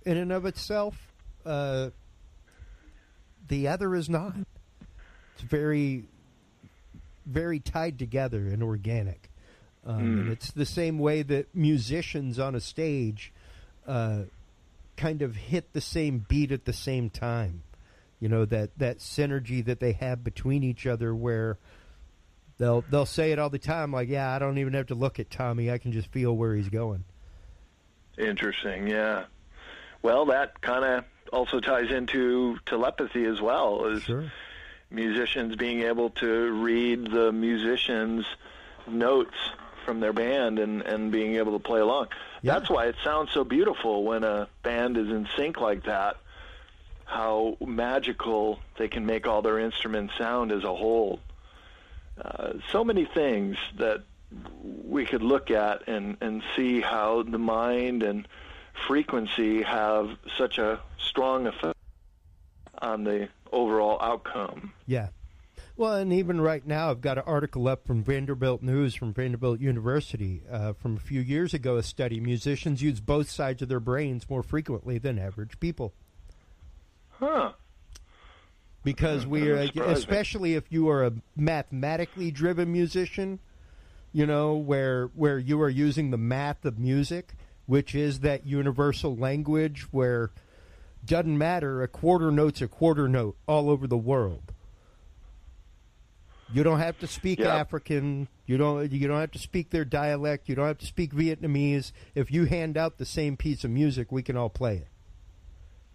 in and of itself. The other is not. It's very, very tied together and organic. And it's the same way that musicians on a stage kind of hit the same beat at the same time. You know, that synergy that they have between each other, where they'll say it all the time, like, yeah, I don't even have to look at Tommy. I can just feel where he's going. Interesting, yeah. Well, that kind of also ties into telepathy as well, as musicians being able to read the musicians' notes from their band and being able to play along. Yeah. That's why it sounds so beautiful when a band is in sync like that, how magical they can make all their instruments sound as a whole. So many things that we could look at and see how the mind and frequency have such a strong effect on the overall outcome. Yeah. Well, and even right now, I've got an article up from Vanderbilt News from Vanderbilt University from a few years ago. A study: musicians use both sides of their brains more frequently than average people. Huh. Because we are, especially if you are a mathematically driven musician, you know, where you are using the math of music, which is that universal language where doesn't matter, a quarter note's a quarter note all over the world. You don't have to speak African. You don't have to speak their dialect. You don't have to speak Vietnamese. If you hand out the same piece of music, we can all play it.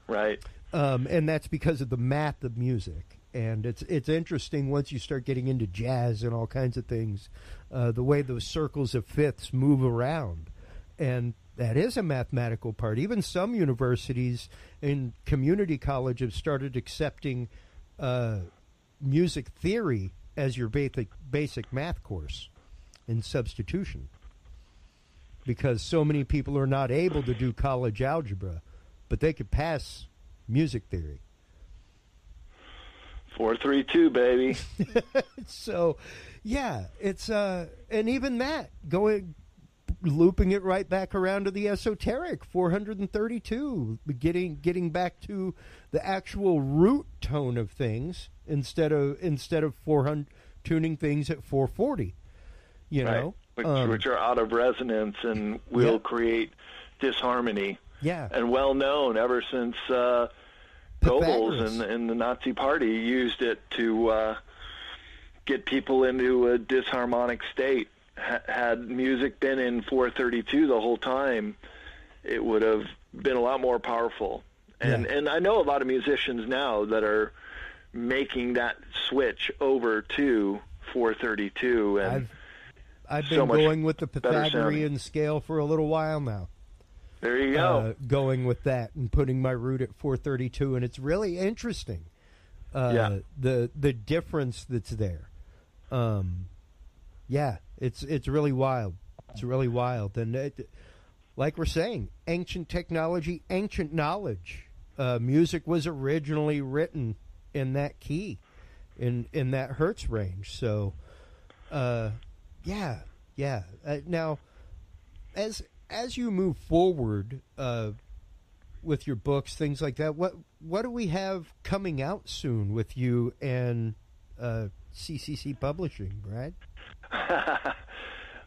Right. And that's because of the math of music. And it's interesting once you start getting into jazz and all kinds of things, the way those circles of fifths move around. And that is a mathematical part. Even some universities in community college have started accepting music theory as your basic math course in substitution, because so many people are not able to do college algebra, but they could pass music theory. 432, baby. So, yeah, it's and even that looping it right back around to the esoteric 432, getting back to the actual root tone of things instead of 400 tuning things at 440. You know, which are out of resonance and will create disharmony. Yeah, and well known ever since Goebbels and the Nazi Party used it to get people into a disharmonic state. Had music been in 432 the whole time, it would have been a lot more powerful. And I know a lot of musicians now that are making that switch over to 432. And I've been going with the Pythagorean scale for a little while now. There you go. Going with that and putting my root at 432, and it's really interesting. The difference that's there. It's really wild. It's really wild, and like we're saying, ancient technology, ancient knowledge. Music was originally written in that key, in that hertz range. So, now, as you move forward with your books, things like that, what do we have coming out soon with you and CCC Publishing, Brad?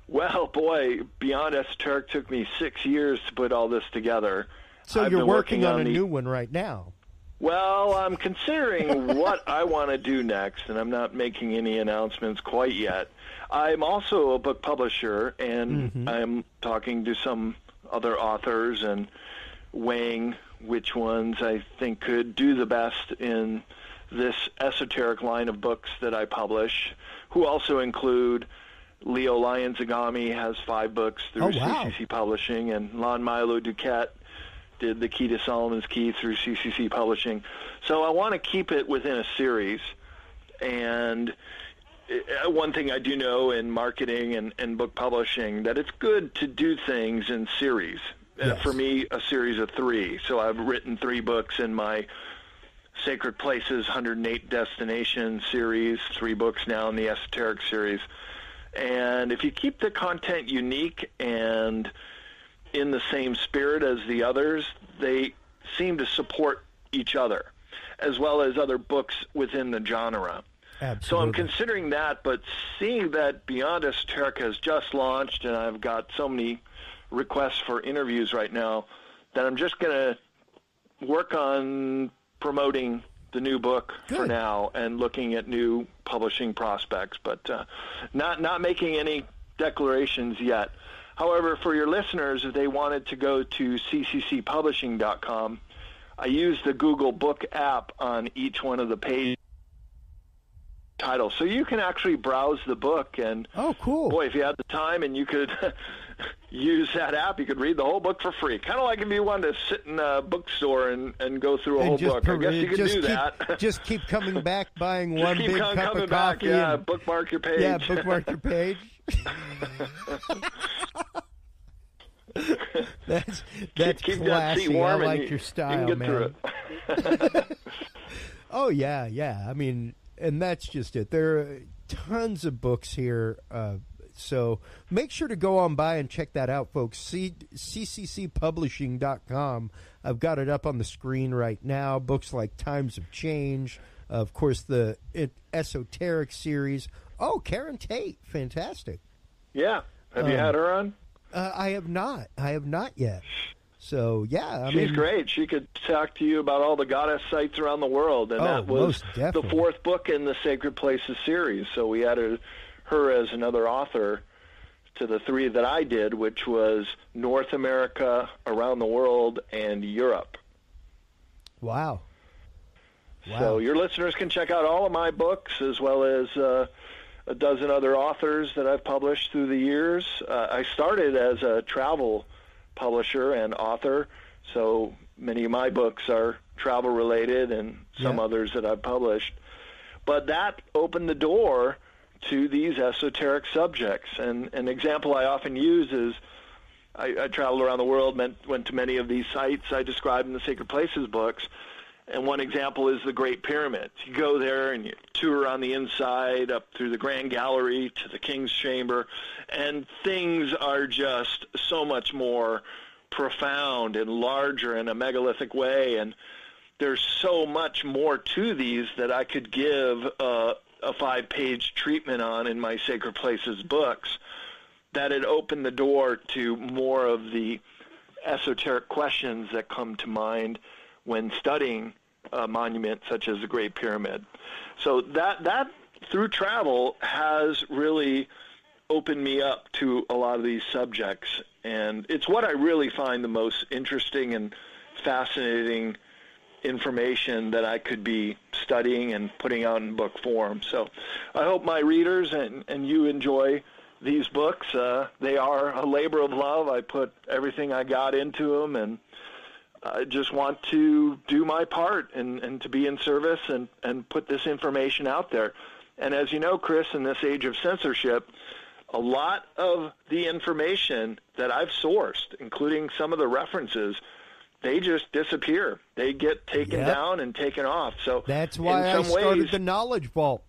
Well, boy, Beyond Esoteric took me 6 years to put all this together. So you're working on a new one right now. Well, I'm considering what I want to do next, and I'm not making any announcements quite yet. I'm also a book publisher, and I'm talking to some other authors and weighing which ones I think could do the best in this esoteric line of books that I publish, who also include Leo Lyons-Agami has 5 books through CCC Publishing, and Lon Milo Duquette did The Key to Solomon's Key through CCC Publishing. So I want to keep it within a series. And one thing I do know in marketing and book publishing, that it's good to do things in series. Yes. For me, a series of 3. So I've written 3 books in my Sacred Places 108 Destinations series, 3 books now in the Esoteric Series. And if you keep the content unique and in the same spirit as the others, they seem to support each other, as well as other books within the genre. Absolutely. So I'm considering that, but seeing that Beyond Esoteric has just launched, and I've got so many requests for interviews right now, that I'm just going to work on promoting the new book for now and looking at new publishing prospects, but not making any declarations yet. However, for your listeners, if they wanted to go to cccpublishing.com, I use the Google Book app on each one of the page titles. So you can actually browse the book, and boy, if you had the time and you could use that app, you could read the whole book for free. Kind of like if you wanted to sit in a bookstore and go through a whole book. I guess you could do that. Just keep coming back, buying one big cup of coffee. Yeah, bookmark your page. Yeah, bookmark your page. That's keep classy. that seat warm, I like and your style, you can get man. through it. Oh yeah. I mean, and that's just it. There are tons of books here. So make sure to go on by and check that out, folks. cccpublishing.com. I've got it up on the screen right now. Books like Times of Change, of course, the Esoteric Series. Oh, Karen Tate. Fantastic. Yeah. Have you had her on? I have not. I have not yet. So, yeah. She's great. She could talk to you about all the goddess sites around the world. And that was the fourth book in the Sacred Places series. So we added her as another author to the three that I did, which was North America, around the world, and Europe. Wow. So your listeners can check out all of my books as well as a dozen other authors that I've published through the years. I started as a travel publisher and author, so many of my books are travel-related and some others that I've published. But that opened the door to these esoteric subjects. And an example I often use is I traveled around the world, went to many of these sites I described in the Sacred Places books, and one example is the Great Pyramid. You go there and you tour on the inside up through the Grand Gallery to the King's Chamber, and things are just so much more profound and larger in a megalithic way, and there's so much more to these that I could give a 5-page treatment on in my Sacred Places books, that it opened the door to more of the esoteric questions that come to mind when studying a monument such as the Great Pyramid. So that through travel has really opened me up to a lot of these subjects, and it's what I really find the most interesting and fascinating information that I could be studying and putting out in book form. So I hope my readers and you enjoy these books. They are a labor of love. I put everything I got into them, and I just want to do my part and to be in service and put this information out there. And as you know, Chris, in this age of censorship, a lot of the information that I've sourced, including some of the references, they just disappear. They get taken down and taken off. So that's why I started the Knowledge Vault.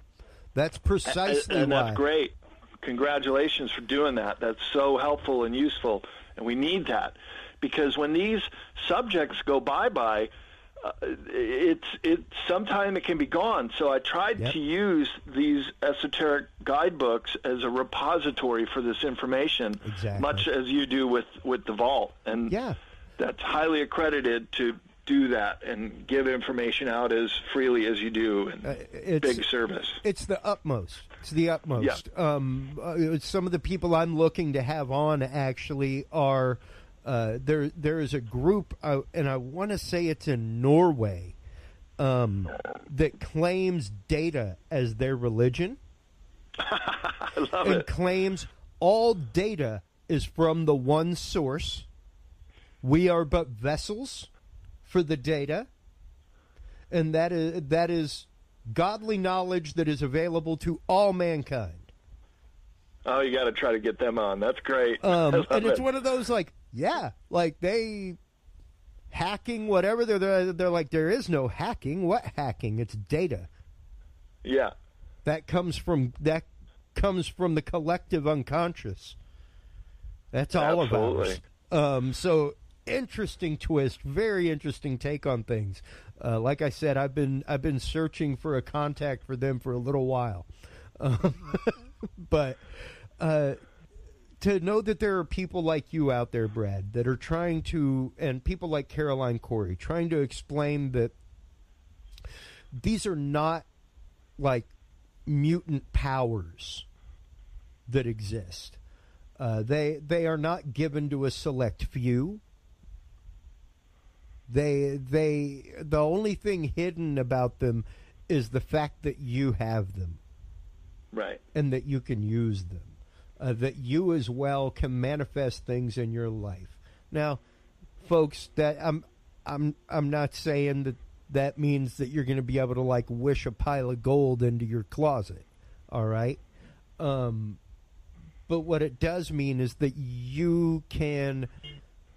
That's precisely and why. That's great. Congratulations for doing that. That's so helpful and useful, and we need that. Because when these subjects go bye-bye, sometime it can be gone. So I tried to use these esoteric guidebooks as a repository for this information, much as you do with the vault. And that's highly accredited to do that and give information out as freely as you do. And it's big service. It's the utmost. It's the utmost. Some of the people I'm looking to have on actually are there is a group, and I want to say it's in Norway, that claims data as their religion. I love and it. Claims all data is from the one source. We are but vessels for the data, and that is godly knowledge that is available to all mankind. Oh, you got to try to get them on. That's great. And it's one of those like they hacking whatever. They're like, there is no hacking. What hacking? It's data. Yeah. That comes from the collective unconscious. That's all of ours. So interesting twist, very interesting take on things. Like I said, I've been searching for a contact for them for a little while, but to know that there are people like you out there, Brad, that are trying to, and people like Caroline Corey, trying to explain that these are not like mutant powers that exist. They are not given to a select few. The only thing hidden about them is the fact that you have them, right, and that you can use them. That you as well can manifest things in your life. Now, folks, that I'm not saying that means that you're going to be able to like wish a pile of gold into your closet. All right. But what it does mean is that you can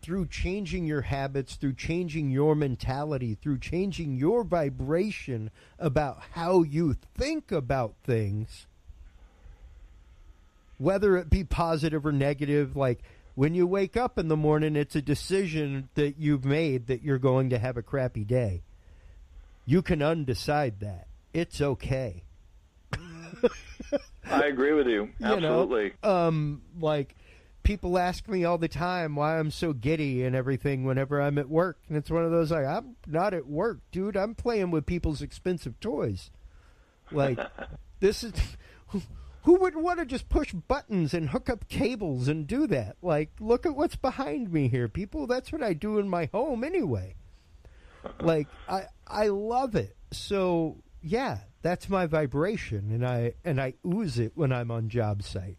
through changing your habits, through changing your mentality, through changing your vibration about how you think about things, whether it be positive or negative, like when you wake up in the morning, it's a decision that you've made that you're going to have a crappy day. You can undecide that. It's okay. I agree with you. Absolutely. Like, people ask me all the time why I'm so giddy and everything whenever I'm at work. And it's one of those, like, I'm not at work, dude. I'm playing with people's expensive toys. Like, this is... Who would want to just push buttons and hook up cables and do that? Like, look at what's behind me here, people. That's what I do in my home anyway. Like, I love it. So, yeah, that's my vibration, and I ooze it when I'm on job site.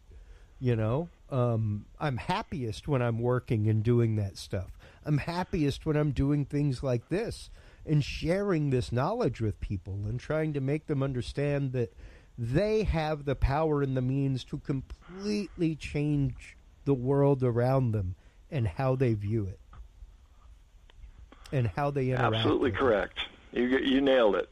You know, I'm happiest when I'm working and doing that stuff. I'm happiest when I'm doing things like this and sharing this knowledge with people and trying to make them understand that they have the power and the means to completely change the world around them and how they view it and how they interact. Absolutely correct. You nailed it.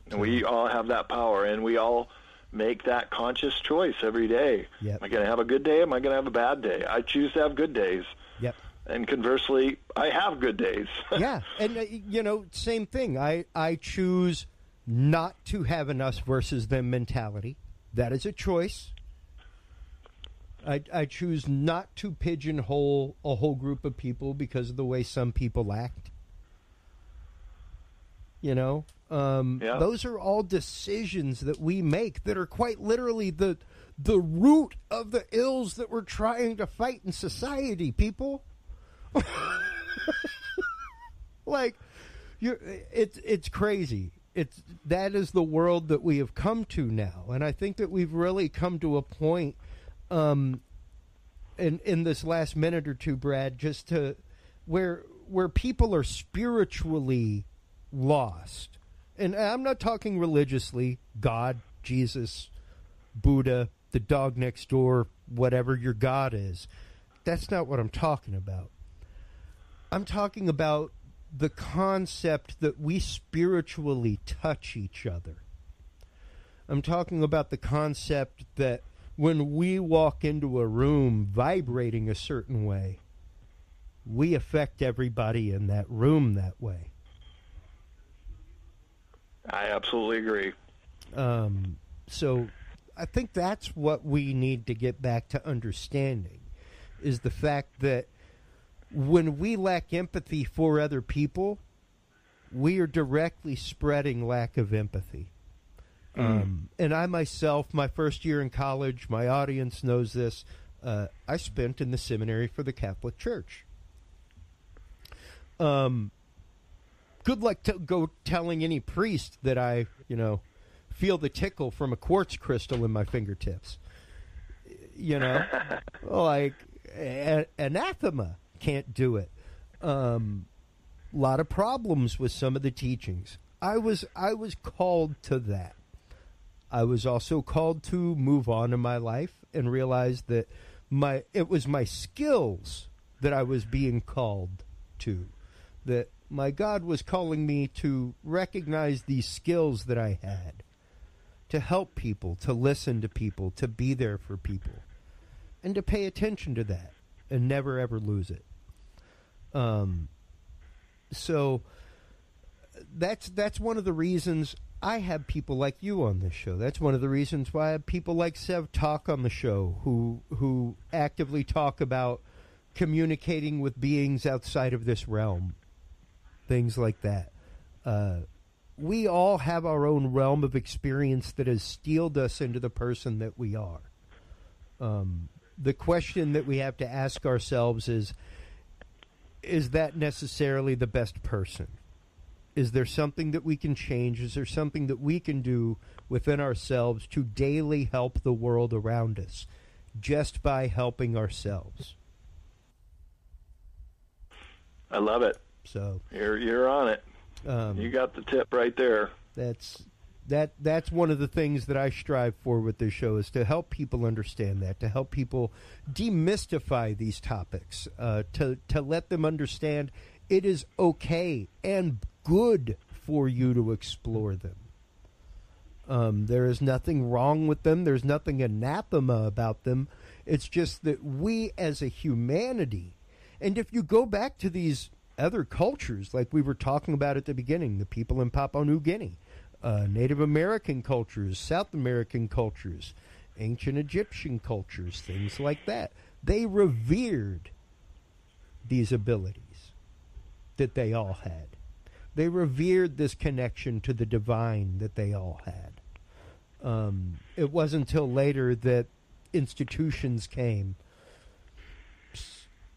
And we all have that power, and we all make that conscious choice every day. Yep. Am I going to have a good day? Am I going to have a bad day? I choose to have good days. Yep. And conversely, I have good days. Yeah. And, you know, same thing. I choose not to have an us versus them mentality. That is a choice. I choose not to pigeonhole a whole group of people because of the way some people act. You know, those are all decisions that we make that are quite literally the root of the ills that we're trying to fight in society, people. Like, it's crazy. That is the world that we have come to now, and I think that we've really come to a point in this last minute or two, Brad, just to where people are spiritually lost. And I'm not talking religiously, God, Jesus, Buddha, the dog next door, whatever your God is. That's not what I'm talking about. I'm talking about the concept that we spiritually touch each other. I'm talking about the concept that when we walk into a room vibrating a certain way, we affect everybody in that room that way. I absolutely agree. So I think that's what we need to get back to understanding, is the fact that when we lack empathy for other people, we are directly spreading lack of empathy. And I myself, my first year in college, my audience knows this, I spent in the seminary for the Catholic Church. Good luck to go telling any priest that I, feel the tickle from a quartz crystal in my fingertips. Like anathema. Can't do it. Lot of problems with some of the teachings. I was called to that. I was also called to move on in my life and realize that it was my skills that I was being called to. That my God was calling me to recognize these skills that I had, to help people, to listen to people, to be there for people, and to pay attention to that and never ever lose it. So that's one of the reasons I have people like you on this show. That's one of the reasons why I have people like Sev talk on the show who actively talk about communicating with beings outside of this realm. Things like that. We all have our own realm of experience that has steeled us into the person that we are. The question that we have to ask ourselves is that necessarily the best person? Is there something that we can change? Is there something that we can do within ourselves to daily help the world around us just by helping ourselves? I love it. So you're on it. You got the tip right there. That's That's one of the things that I strive for with this show, is to help people understand that, to help people demystify these topics, to let them understand it is okay and good for you to explore them. There is nothing wrong with them. There's nothing anathema about them. It's just that we as a humanity, and if you go back to these other cultures, like we were talking about at the beginning, the people in Papua New Guinea, Native American cultures, South American cultures, ancient Egyptian cultures, things like that, they revered these abilities that they all had. They revered this connection to the divine that they all had. It wasn't until later that institutions came,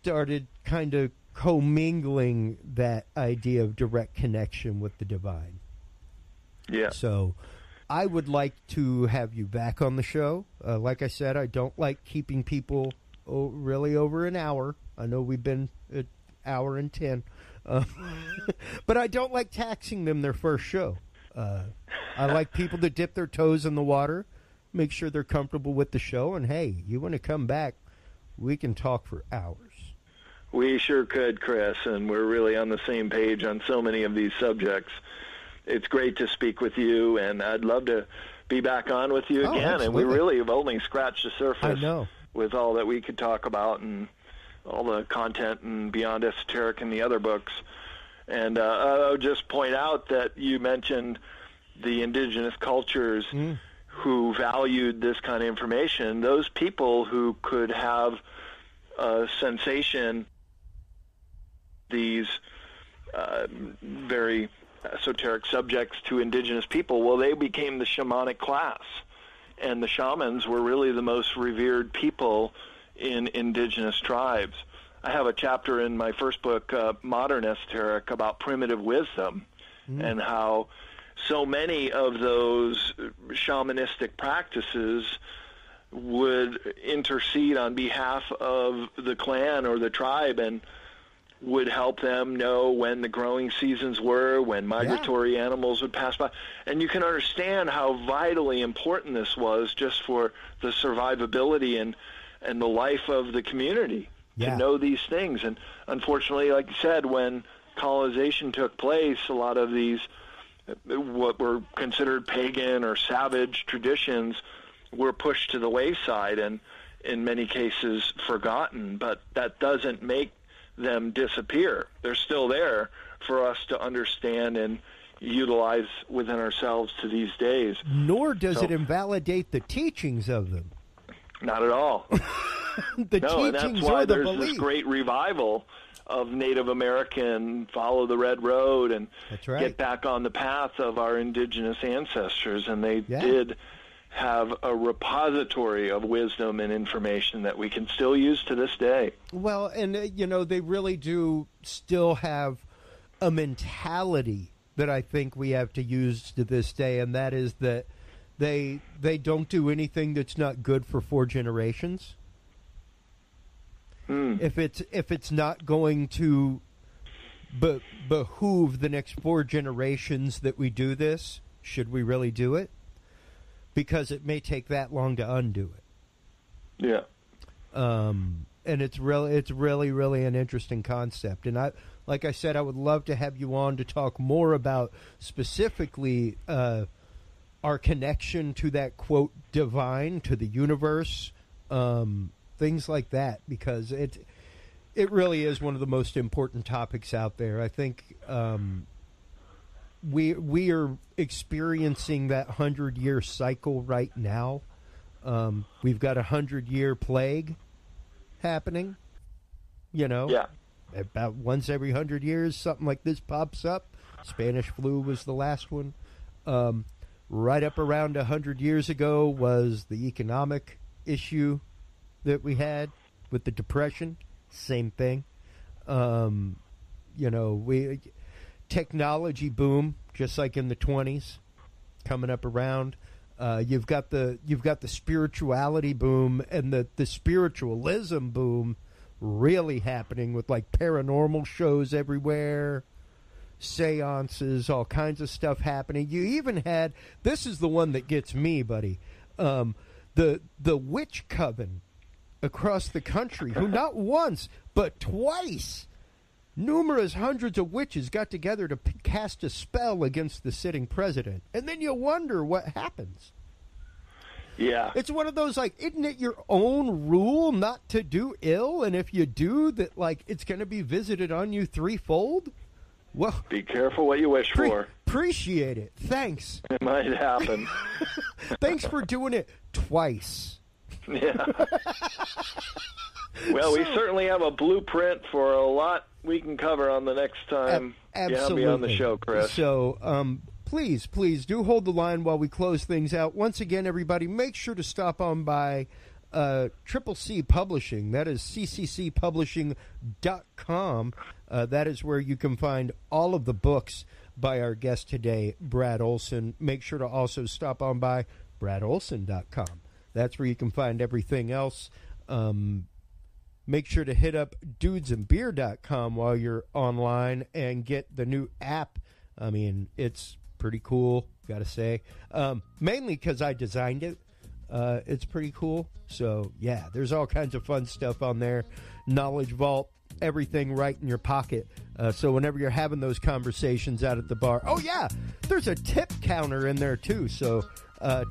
started kind of commingling that idea of direct connection with the divine. Yeah. So I would like to have you back on the show. Like I said, I don't like keeping people really over an hour. I know we've been an hour and 10. But I don't like taxing them their first show. I like people to dip their toes in the water, make sure they're comfortable with the show, and hey, you want to come back, we can talk for hours. We sure could, Chris, and we're really on the same page on so many of these subjects. It's great to speak with you, and I'd love to be back on with you again. Absolutely. And we really have only scratched the surface. I know. With all that we could talk about and all the content and Beyond Esoteric and the other books. And I'll just point out that you mentioned the indigenous cultures who valued this kind of information. Those people who could have a sensation, these very esoteric subjects to indigenous people, well, they became the shamanic class. And the shamans were really the most revered people in indigenous tribes. I have a chapter in my first book, Modern Esoteric, about primitive wisdom and how so many of those shamanistic practices would intercede on behalf of the clan or the tribe and would help them know when the growing seasons were, when migratory animals would pass by. And you can understand how vitally important this was just for the survivability and the life of the community. To know these things. And unfortunately, like you said, when colonization took place, a lot of these what were considered pagan or savage traditions were pushed to the wayside and in many cases forgotten. But that doesn't make them disappear. They're still there for us to understand and utilize within ourselves to these days. Nor does it invalidate the teachings of them. Not at all. The no, and teachings that's why are the there's belief. this great revival of Native American, follow the red road, and get back on the path of our indigenous ancestors. And they did have a repository of wisdom and information that we can still use to this day. Well, and, they really do still have a mentality that I think we have to use to this day, and that is that they don't do anything that's not good for 4 generations. If it's not going to behoove the next 4 generations that we do this, should we really do it? Because it may take that long to undo it. Yeah. And it's really an interesting concept. And like I said, I would love to have you on to talk more about specifically our connection to that, quote, divine, to the universe, things like that, because it really is one of the most important topics out there. I think we are experiencing that 100-year cycle right now. We've got a 100-year plague happening. About once every 100 years, something like this pops up. Spanish flu was the last one. Right up around 100 years ago was the economic issue that we had with the Depression. Same thing. Technology boom, just like in the 20s, coming up around. You've got the spirituality boom and the spiritualism boom really happening with like paranormal shows everywhere. seances, all kinds of stuff happening. You even had, this is the one that gets me, buddy, the witch coven across the country, who not once but twice, numerous hundreds of witches got together to cast a spell against the sitting president. And then you wonder what happens. Yeah. It's one of those, like, isn't it your own rule not to do ill? And if you do, that, like, it's going to be visited on you threefold? Well, be careful what you wish for. Appreciate it. Thanks. It might happen. Thanks for doing it twice. Yeah. Well, we certainly have a blueprint for a lot we can cover on the next time you have me on the show, Chris. So, please do hold the line while we close things out. Once again, everybody, make sure to stop on by Triple C Publishing. That is cccpublishing.com. That is where you can find all of the books by our guest today, Brad Olsen. Make sure to also stop on by bradolsen.com. That's where you can find everything else. Make sure to hit up dudesandbeer.com while you're online and get the new app. I mean, it's pretty cool, got to say. Mainly because I designed it. It's pretty cool. So, yeah, there's all kinds of fun stuff on there. Knowledge Vault, everything right in your pocket. So whenever you're having those conversations out at the bar. Oh, yeah, there's a tip counter in there, too. So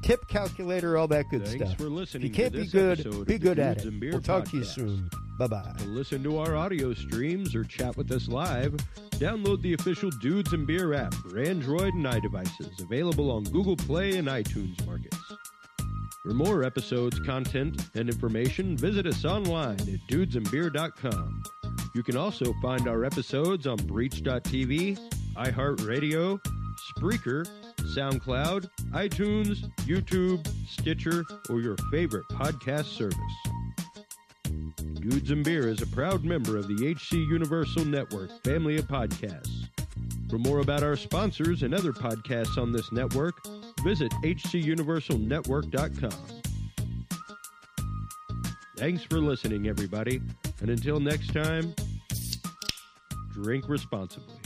tip calculator, all that good Thanks stuff. For listening if you can't to be this good, be good at it. We'll talk podcast. to you soon. Bye-bye. To listen to our audio streams or chat with us live, download the official Dudes and Beer app for Android and iDevices, available on Google Play and iTunes markets. For more episodes, content, and information, visit us online at dudesandbeer.com. You can also find our episodes on Breach.tv, iHeartRadio, Spreaker, SoundCloud, iTunes, YouTube, Stitcher, or your favorite podcast service. Dudes and Beer is a proud member of the HC Universal Network family of podcasts. For more about our sponsors and other podcasts on this network, visit hcuniversalnetwork.com. Thanks for listening, everybody, and until next time, drink responsibly.